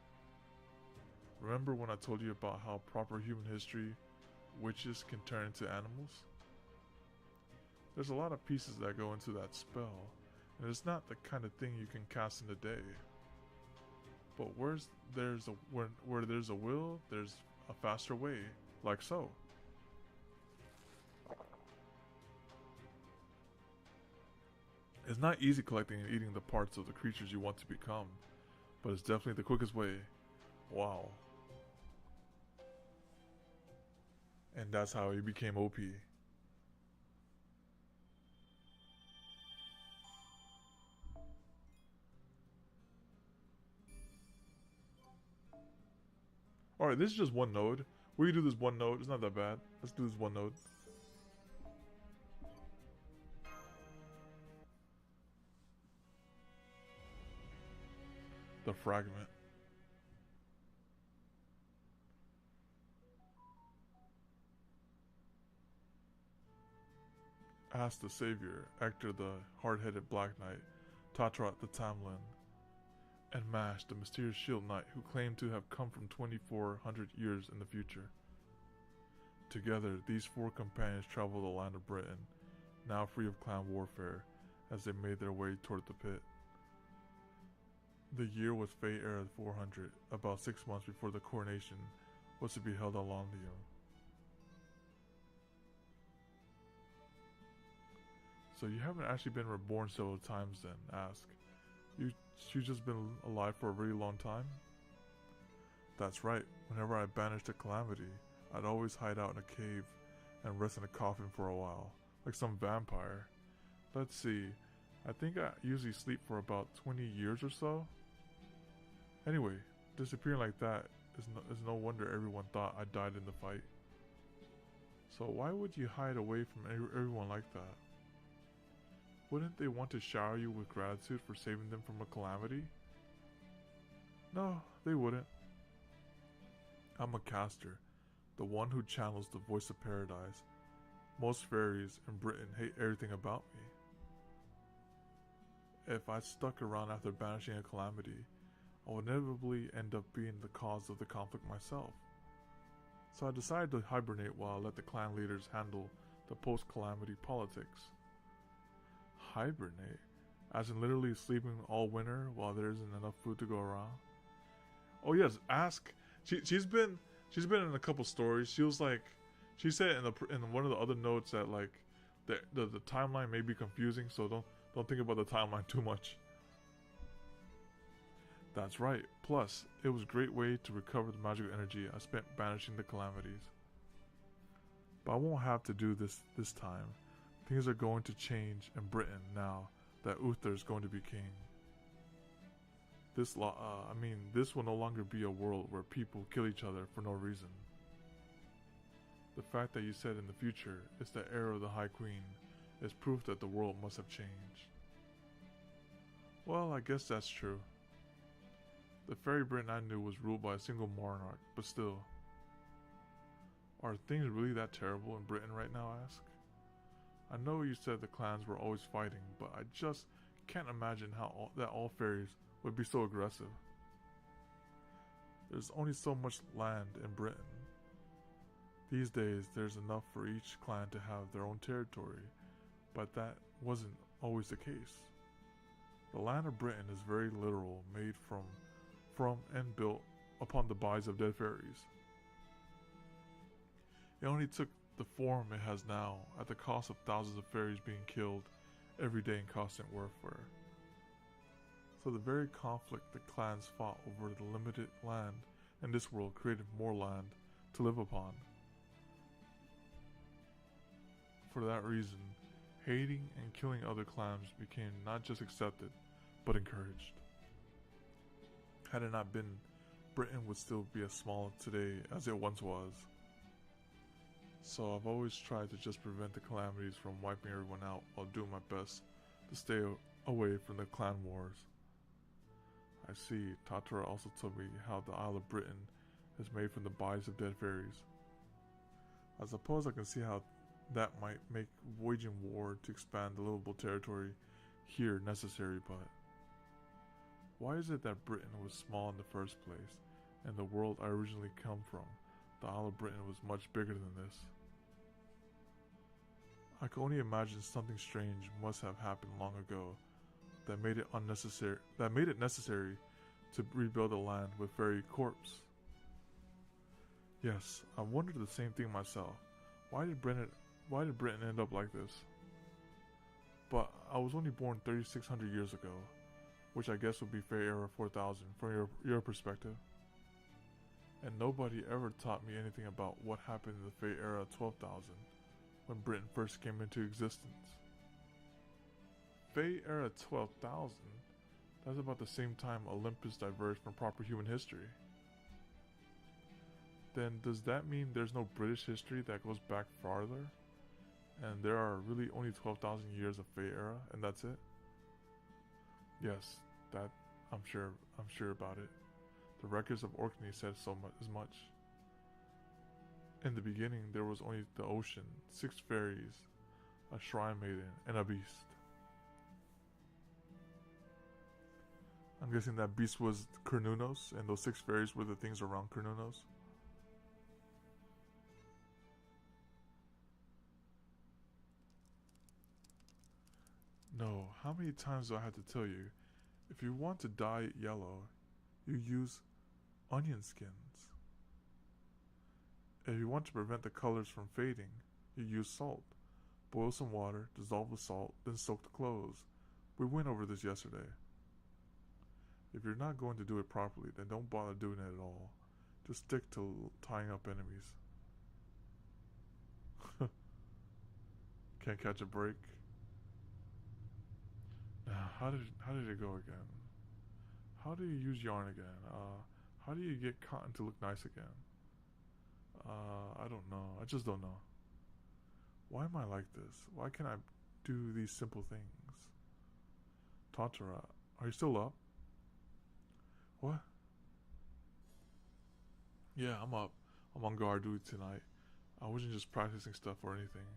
Remember when I told you about how proper human history witches can turn into animals? There's a lot of pieces that go into that spell, and it's not the kind of thing you can cast in a day. But where there's a will, there's a faster way, like so. It's not easy collecting and eating the parts of the creatures you want to become, but it's definitely the quickest way. Wow. And that's how he became OP. Alright, this is just one node. We can do this one node. It's not that bad. Let's do this one node. The fragment. Ask the Savior, Hector the hard-headed Black Knight, Tatrat the Tamlin, and Mash the mysterious Shield Knight who claimed to have come from 2,400 years in the future. Together, these four companions traveled the land of Britain, now free of clan warfare, as they made their way toward the pit. The year was Fey Era 400, about 6 months before the coronation was to be held on Londium. So you haven't actually been reborn several times then, ask. You've just been alive for a really long time? That's right, whenever I banished a calamity, I'd always hide out in a cave and rest in a coffin for a while, like some vampire. Let's see, I think I usually sleep for about 20 years or so. Anyway, disappearing like that is no wonder everyone thought I died in the fight. So why would you hide away from everyone like that? Wouldn't they want to shower you with gratitude for saving them from a calamity? No, they wouldn't. I'm a caster, the one who channels the voice of paradise. Most fairies in Britain hate everything about me. If I stuck around after banishing a calamity, I would inevitably end up being the cause of the conflict myself. So I decided to hibernate while I let the clan leaders handle the post-calamity politics. Hibernate? As in literally sleeping all winter while there isn't enough food to go around? Oh yes, ask. She's been in a couple stories. She was like, she said in one of the other notes that like the timeline may be confusing, so don't think about the timeline too much. That's right. Plus, it was a great way to recover the magical energy I spent banishing the calamities. But I won't have to do this time. Things are going to change in Britain now that Uther is going to be king. This will no longer be a world where people kill each other for no reason. The fact that you said in the future is the era of the High Queen is proof that the world must have changed. Well, I guess that's true. The fairy Britain I knew was ruled by a single monarch, but still. Are things really that terrible in Britain right now, I ask? I know you said the clans were always fighting, but I just can't imagine how all fairies would be so aggressive. There's only so much land in Britain. These days, there's enough for each clan to have their own territory, but that wasn't always the case. The land of Britain is very literal, made from and built upon the bodies of dead fairies. It only took the form it has now at the cost of thousands of fairies being killed every day in constant warfare. So the very conflict the clans fought over the limited land in this world created more land to live upon. For that reason, hating and killing other clans became not just accepted, but encouraged. Had it not been, Britain would still be as small today as it once was. So I've always tried to just prevent the calamities from wiping everyone out while doing my best to stay away from the clan wars. I see, Tatura also told me how the Isle of Britain is made from the bodies of dead fairies. I suppose I can see how that might make waging war to expand the livable territory here necessary, but why is it that Britain was small in the first place, and the world I originally come from, the Isle of Britain, was much bigger than this? I can only imagine something strange must have happened long ago that made it necessary to rebuild the land with fairy corpse. Yes, I wondered the same thing myself. Why did Britain end up like this? But I was only born 3,600 years ago, which I guess would be Fey Era 4000 from your perspective. And nobody ever taught me anything about what happened in the Fey Era 12,000, when Britain first came into existence. Fey Era 12,000? That's about the same time Olympus diverged from proper human history. Then does that mean there's no British history that goes back farther? And there are really only 12,000 years of Fey Era, and that's it? Yes, that I'm sure about it. The records of Orkney said as much. In the beginning, there was only the ocean, 6 fairies, a shrine maiden, and a beast. I'm guessing that beast was Cernunnos, and those 6 fairies were the things around Cernunnos. No, how many times do I have to tell you? If you want to dye it yellow, you use onion skins. If you want to prevent the colors from fading, you use salt. Boil some water, dissolve the salt, then soak the clothes. We went over this yesterday. If you're not going to do it properly, then don't bother doing it at all. Just stick to tying up enemies. Can't catch a break. Now, how did it go again? How do you use yarn again? How do you get cotton to look nice again? I don't know. I just don't know. Why am I like this? Why can't I do these simple things? Tatura, are you still up? What? Yeah, I'm up. I'm on guard duty tonight. I wasn't just practicing stuff or anything.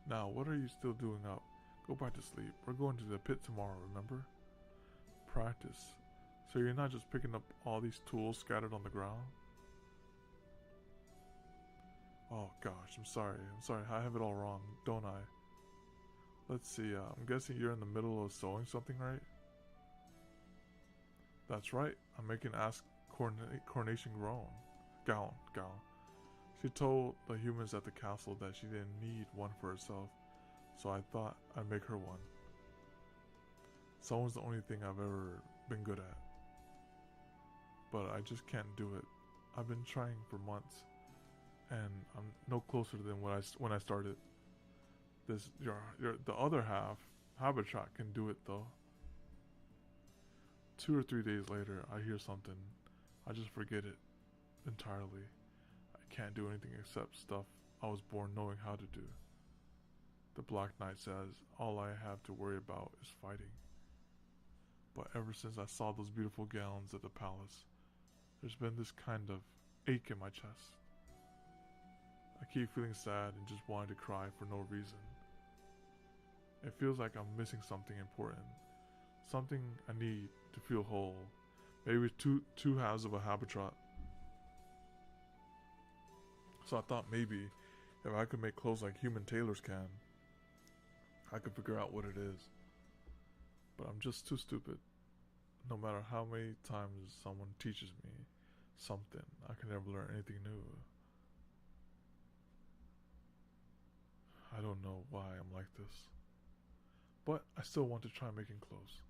Now, what are you still doing up? Go back to sleep. We're going to the pit tomorrow, remember? Practice. So you're not just picking up all these tools scattered on the ground? Oh gosh, I'm sorry. I have it all wrong, don't I? Let's see, I'm guessing you're in the middle of sewing something, right? That's right. I'm making Ask Coronation Gown. She told the humans at the castle that she didn't need one for herself, so I thought I'd make her one. Sewing's the only thing I've ever been good at. But I just can't do it. I've been trying for months, and I'm no closer than when I started. The other half, Habitat, can do it though. 2 or 3 days later, I hear something. I just forget it entirely. I can't do anything except stuff I was born knowing how to do. The Black Knight says all I have to worry about is fighting. but ever since I saw those beautiful gowns at the palace, there's been this kind of ache in my chest. I keep feeling sad and just wanting to cry for no reason. It feels like I'm missing something important, something I need to feel whole. Maybe two halves of a habitat. So I thought maybe if I could make clothes like human tailors can, I could figure out what it is. But I'm just too stupid. No matter how many times someone teaches me something, I can never learn anything new. I don't know why I'm like this, but I still want to try making clothes.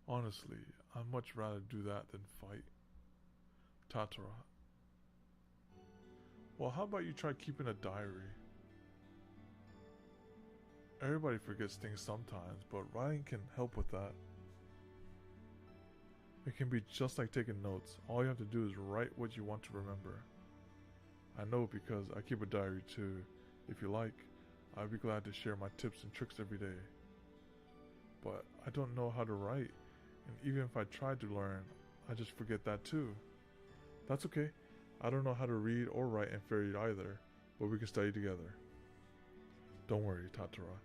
Honestly, I'd much rather do that than fight. Tatara. Well, how about you try keeping a diary? Everybody forgets things sometimes, but writing can help with that. It can be just like taking notes. All you have to do is write what you want to remember. I know because I keep a diary too. If you like, I'd be glad to share my tips and tricks every day. But I don't know how to write, and even if I tried to learn, I just forget that too. That's okay. I don't know how to read or write in fairy either, but we can study together. Don't worry, Tatara.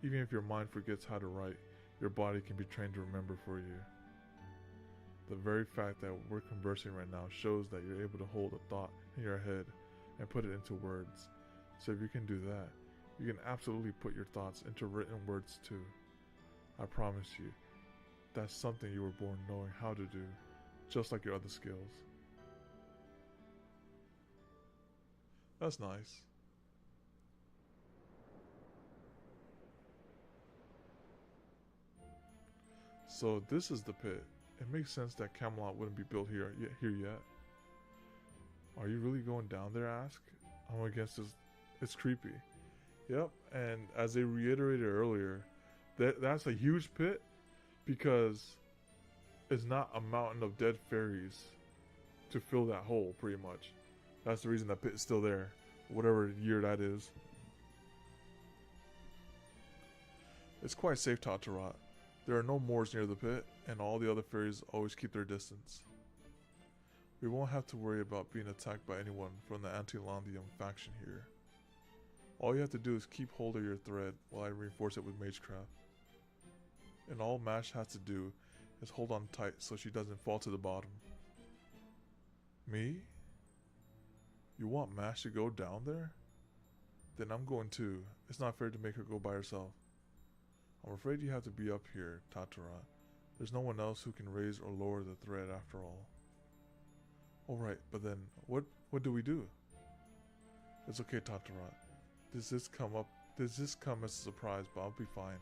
Even if your mind forgets how to write, your body can be trained to remember for you. The very fact that we're conversing right now shows that you're able to hold a thought in your head and put it into words. So if you can do that, you can absolutely put your thoughts into written words too. I promise you, that's something you were born knowing how to do, just like your other skills. That's nice. So this is the pit. It makes sense that Camelot wouldn't be built here yet. Are you really going down there, Ask? I'm against this. It's creepy. Yep, and as they reiterated earlier, that's a huge pit because it's not a mountain of dead fairies to fill that hole, pretty much. That's the reason that pit is still there, whatever year that is. It's quite safe, Tatarat. There are no Moors near the pit, and all the other fairies always keep their distance. We won't have to worry about being attacked by anyone from the Antilandium faction here. All you have to do is keep hold of your thread while I reinforce it with Magecraft. And all Mash has to do is hold on tight so she doesn't fall to the bottom. Me? You want Mash to go down there? Then I'm going too. It's not fair to make her go by herself. I'm afraid you have to be up here, Tatara. There's no one else who can raise or lower the thread after all. Alright, but then, what do we do? It's okay, Tatara. Does this come as a surprise, but I'll be fine.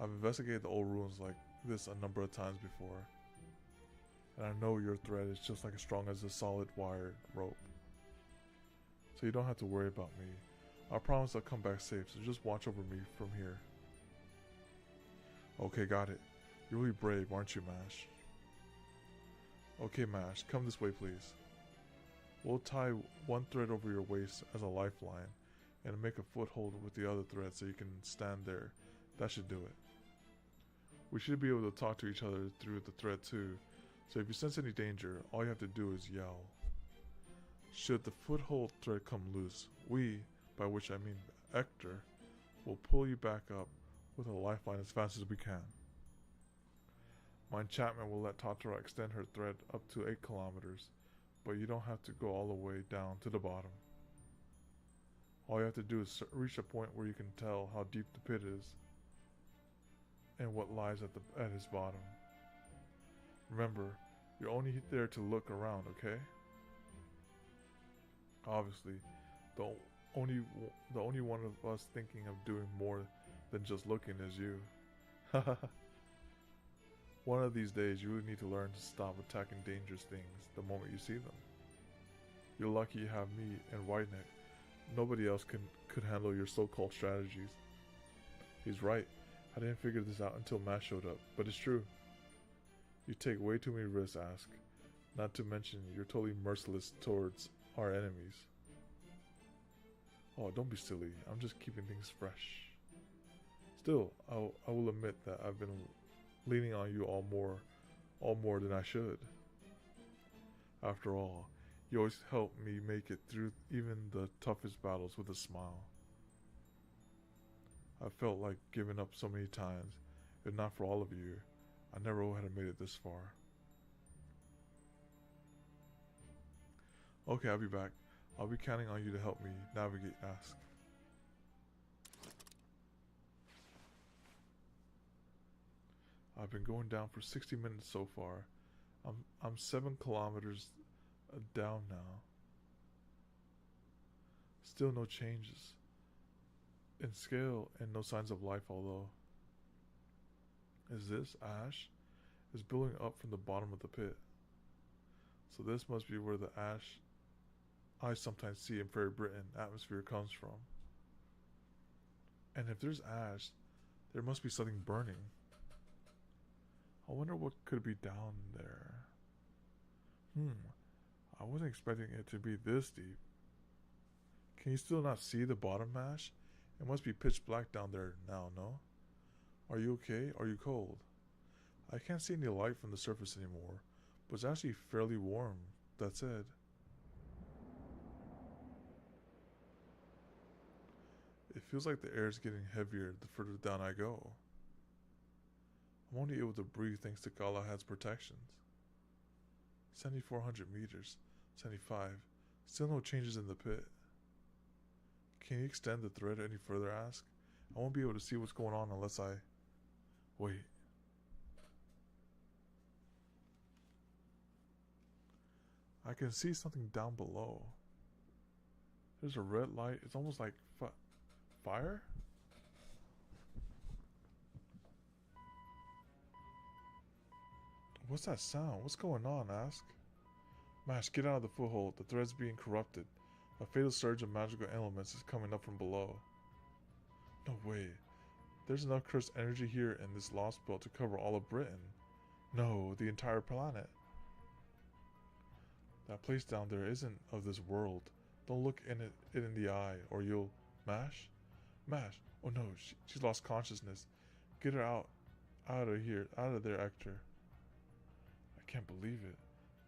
I've investigated the old ruins like this a number of times before. And I know your thread is just like as strong as a solid wired rope. So you don't have to worry about me. I promise I'll come back safe, so just watch over me from here. Okay, got it. You're really brave, aren't you, Mash? Okay, Mash, come this way, please. We'll tie one thread over your waist as a lifeline and make a foothold with the other thread so you can stand there. That should do it. We should be able to talk to each other through the thread too, so if you sense any danger, all you have to do is yell. Should the foothold thread come loose, we, by which I mean Hector, will pull you back up with a lifeline as fast as we can. My enchantment will let Tatara extend her thread up to 8 kilometers, but you don't have to go all the way down to the bottom. All you have to do is reach a point where you can tell how deep the pit is and what lies at its bottom. Remember, you're only there to look around, okay? Obviously, the only one of us thinking of doing more than just looking is you. One of these days, you really need to learn to stop attacking dangerous things the moment you see them. You're lucky you have me and Whiteneck. Nobody else could handle your so-called strategies. He's right. I didn't figure this out until Matt showed up, but it's true. You take way too many risks, Ask. Not to mention, you're totally merciless towards our enemies. Oh, don't be silly. I'm just keeping things fresh. Still, I will admit that I've been leaning on you all more than I should. After all, you always help me make it through even the toughest battles with a smile. I felt like giving up so many times. If not for all of you, I never would have made it this far. Okay, I'll be back. I'll be counting on you to help me navigate Ask. I've been going down for 60 minutes so far. I'm 7 kilometers down now. Still no changes in scale and no signs of life, although. Is this ash? Is building up from the bottom of the pit. So this must be where the ash I sometimes see in Fairy Britain atmosphere comes from. And if there's ash, there must be something burning. I wonder what could be down there. I wasn't expecting it to be this deep. Can you still not see the bottom, Mash? It must be pitch black down there now, no? Are you okay? Are you cold? I can't see any light from the surface anymore, but it's actually fairly warm, that said. It feels like the air is getting heavier the further down I go. I'm only able to breathe thanks to Galahad's protections. 7,400 meters, 75. Still no changes in the pit. Can you extend the thread any further, Ask? I won't be able to see what's going on unless I... Wait. I can see something down below. There's a red light. It's almost like fire? What's that sound? What's going on, Ask? Mash, get out of the foothold. The thread's being corrupted. A fatal surge of magical elements is coming up from below. No way. There's enough cursed energy here in this Lostbelt to cover all of Britain. No, the entire planet. That place down there isn't of this world. Don't look it in the eye, or you'll... Mash? Mash! Oh no, she's lost consciousness. Get her out of here, out of there, Hector. I can't believe it.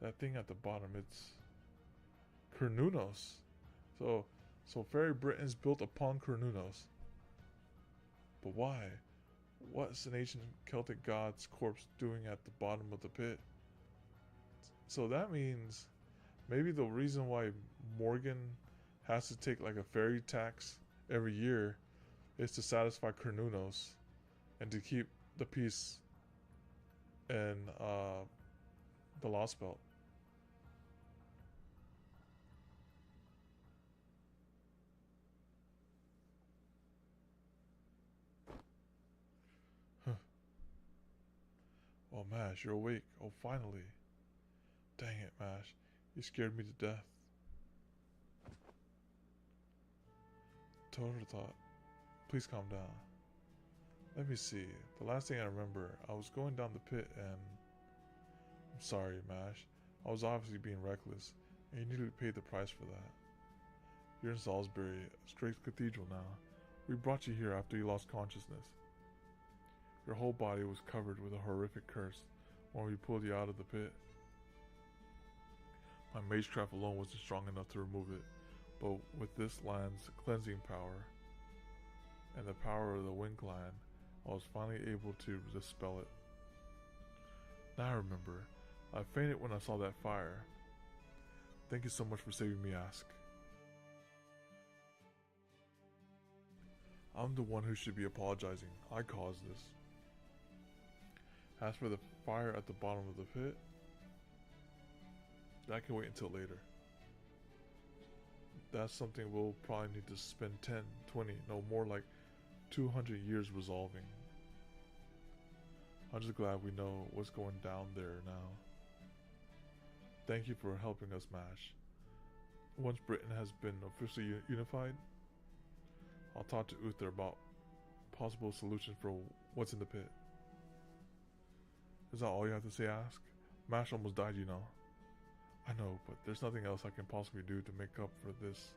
That thing at the bottom, it's... Cernunnos. So Fairy Britain's built upon Cernunnos. But why? What's an ancient Celtic god's corpse doing at the bottom of the pit? So that means maybe the reason why Morgan has to take like a ferry tax every year is to satisfy Cernunnos and to keep the peace in the Lostbelt. Oh, Mash, you're awake. Oh, finally. Dang it, Mash. You scared me to death. Total thought. Please calm down. Let me see. The last thing I remember, I was going down the pit and... I'm sorry, Mash. I was obviously being reckless, and you nearly paid the price for that. You're in Salisbury, a straight cathedral now. We brought you here after you lost consciousness. Your whole body was covered with a horrific curse when we pulled you out of the pit. My magecraft alone wasn't strong enough to remove it, but with this land's cleansing power and the power of the Wind Clan, I was finally able to dispel it. Now I remember, I fainted when I saw that fire. Thank you so much for saving me, Ask. I'm the one who should be apologizing. I caused this. As for the fire at the bottom of the pit, that can wait until later. That's something we'll probably need to spend 10, 20, no more like 200 years resolving. I'm just glad we know what's going down there now. Thank you for helping us, Mash. Once Britain has been officially unified, I'll talk to Uther about possible solutions for what's in the pit. Is that all you have to say, Ask? Mash almost died, you know. I know, but there's nothing else I can possibly do to make up for this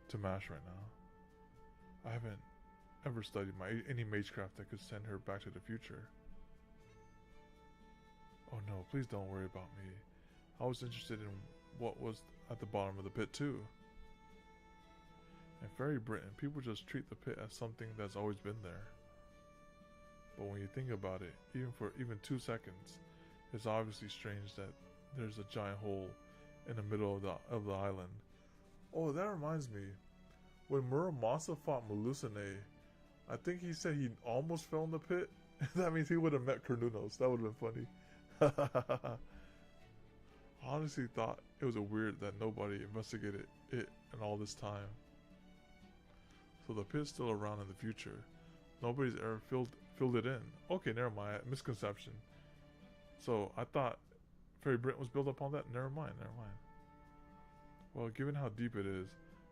to Mash right now. I haven't ever studied any magecraft that could send her back to the future. Oh no, please don't worry about me. I was interested in what was at the bottom of the pit too. In Fairy Britain, people just treat the pit as something that's always been there. But when you think about it, even for 2 seconds, it's obviously strange that there's a giant hole in the middle of the island. Oh, that reminds me. When Muramasa fought Melusine, I think he said he almost fell in the pit. That means he would have met Cornunos. That would have been funny. I honestly thought it was weird that nobody investigated it in all this time. So the pit's still around in the future. Nobody's ever filled it in. Okay, never mind. Misconception. So I thought Fairy Britain was built upon that. Never mind. Well, given how deep it is,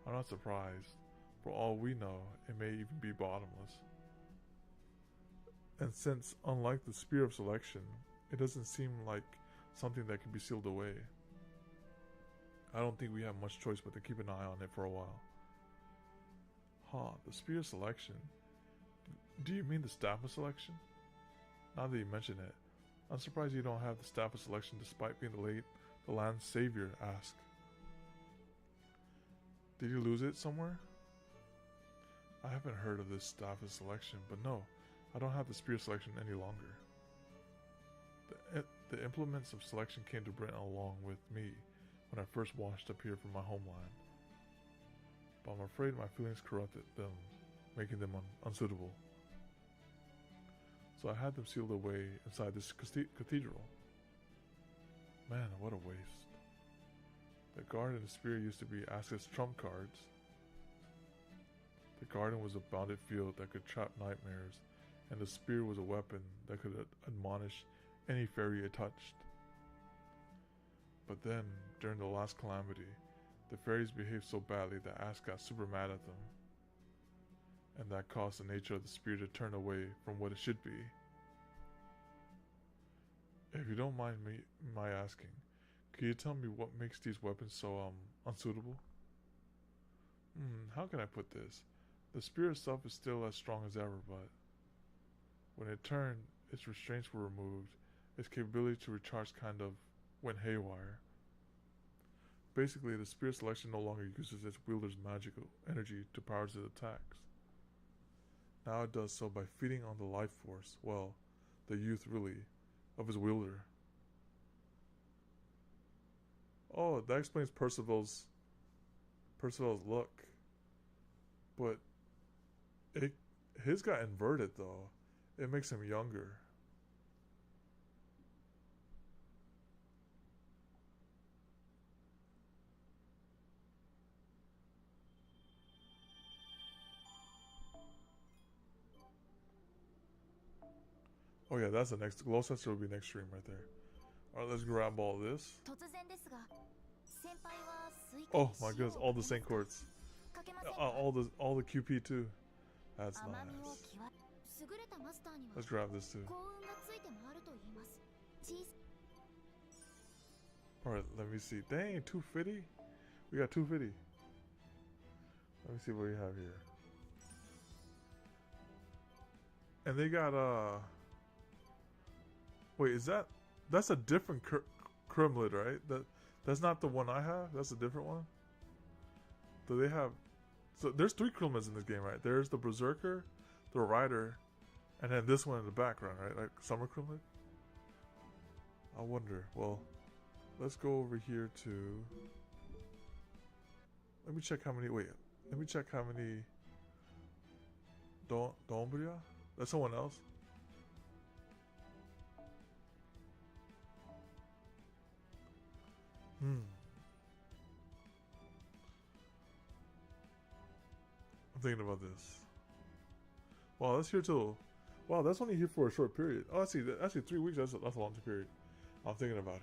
I'm not surprised. For all we know, it may even be bottomless. And since, unlike the Spear of Selection, it doesn't seem like something that can be sealed away, I don't think we have much choice but to keep an eye on it for a while. The Spear of Selection. Do you mean the Staff of Selection? Now that you mention it, I'm surprised you don't have the Staff of Selection despite being the land's savior. Ask. Did you lose it somewhere? I haven't heard of this Staff of Selection, but no, I don't have the Spear of Selection any longer. The implements of selection came to Britain along with me when I first washed up here from my homeland. But I'm afraid my feelings corrupted them, making them unsuitable. So I had them sealed away inside this cathedral. Man, what a waste. The guard and the spear used to be Aska's trump cards. The garden was a bounded field that could trap nightmares, and the spear was a weapon that could admonish any fairy it touched. But then, during the last calamity, the fairies behaved so badly that Ask got super mad at them, and that caused the nature of the spear to turn away from what it should be. If you don't mind my asking, can you tell me what makes these weapons so unsuitable? How can I put this? The spear itself is still as strong as ever, but when it turned, its restraints were removed. Its capability to recharge kind of went haywire. Basically, the spear selection no longer uses its wielder's magical energy to power its attacks. Now it does so by feeding on the life force, well, the youth really, of his wielder. Oh, that explains Percival's look. But his got inverted though. It makes him younger. Oh yeah, that's the next. Glow sensor will be next stream right there. Alright, let's grab all this. Oh my goodness, all the same chords. All the QP too. That's nice. Let's grab this too. Alright, let me see. Dang, 250? We got 250. Let me see what we have here. And they got wait, that's a different Kremlin, right? That's not the one I have. That's a different one. Do they have? So there's 3 Kremlins in this game, right? There's the Berserker, the Rider, and then this one in the background, right? Like Summer Kremlin. I wonder. Well, let's go over here to. Let me check how many. Wait. Let me check how many. Dombria? That's someone else. I'm thinking about this. Wow, that's here till. Wow, that's only here for a short period. Oh, I see. Actually, 3 weeks. That's a long period. I'm thinking about it.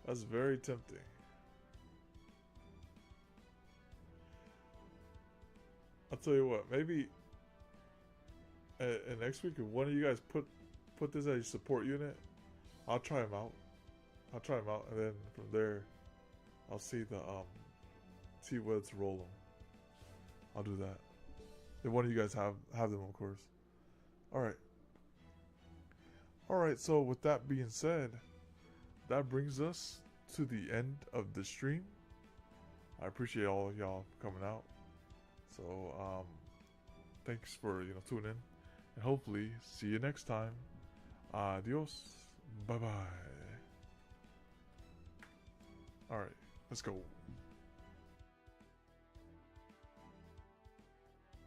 That's very tempting. I'll tell you what. Maybe next week, if one of you guys put this as a support unit, I'll try them out. And then from there, I'll see see what's rolling. I'll do that. If one of you guys have them, of course. All right. Alright, so with that being said, that brings us to the end of the stream. I appreciate all of y'all coming out. So, thanks for, tuning in. And hopefully, see you next time. Adios. Bye-bye. Alright, let's go.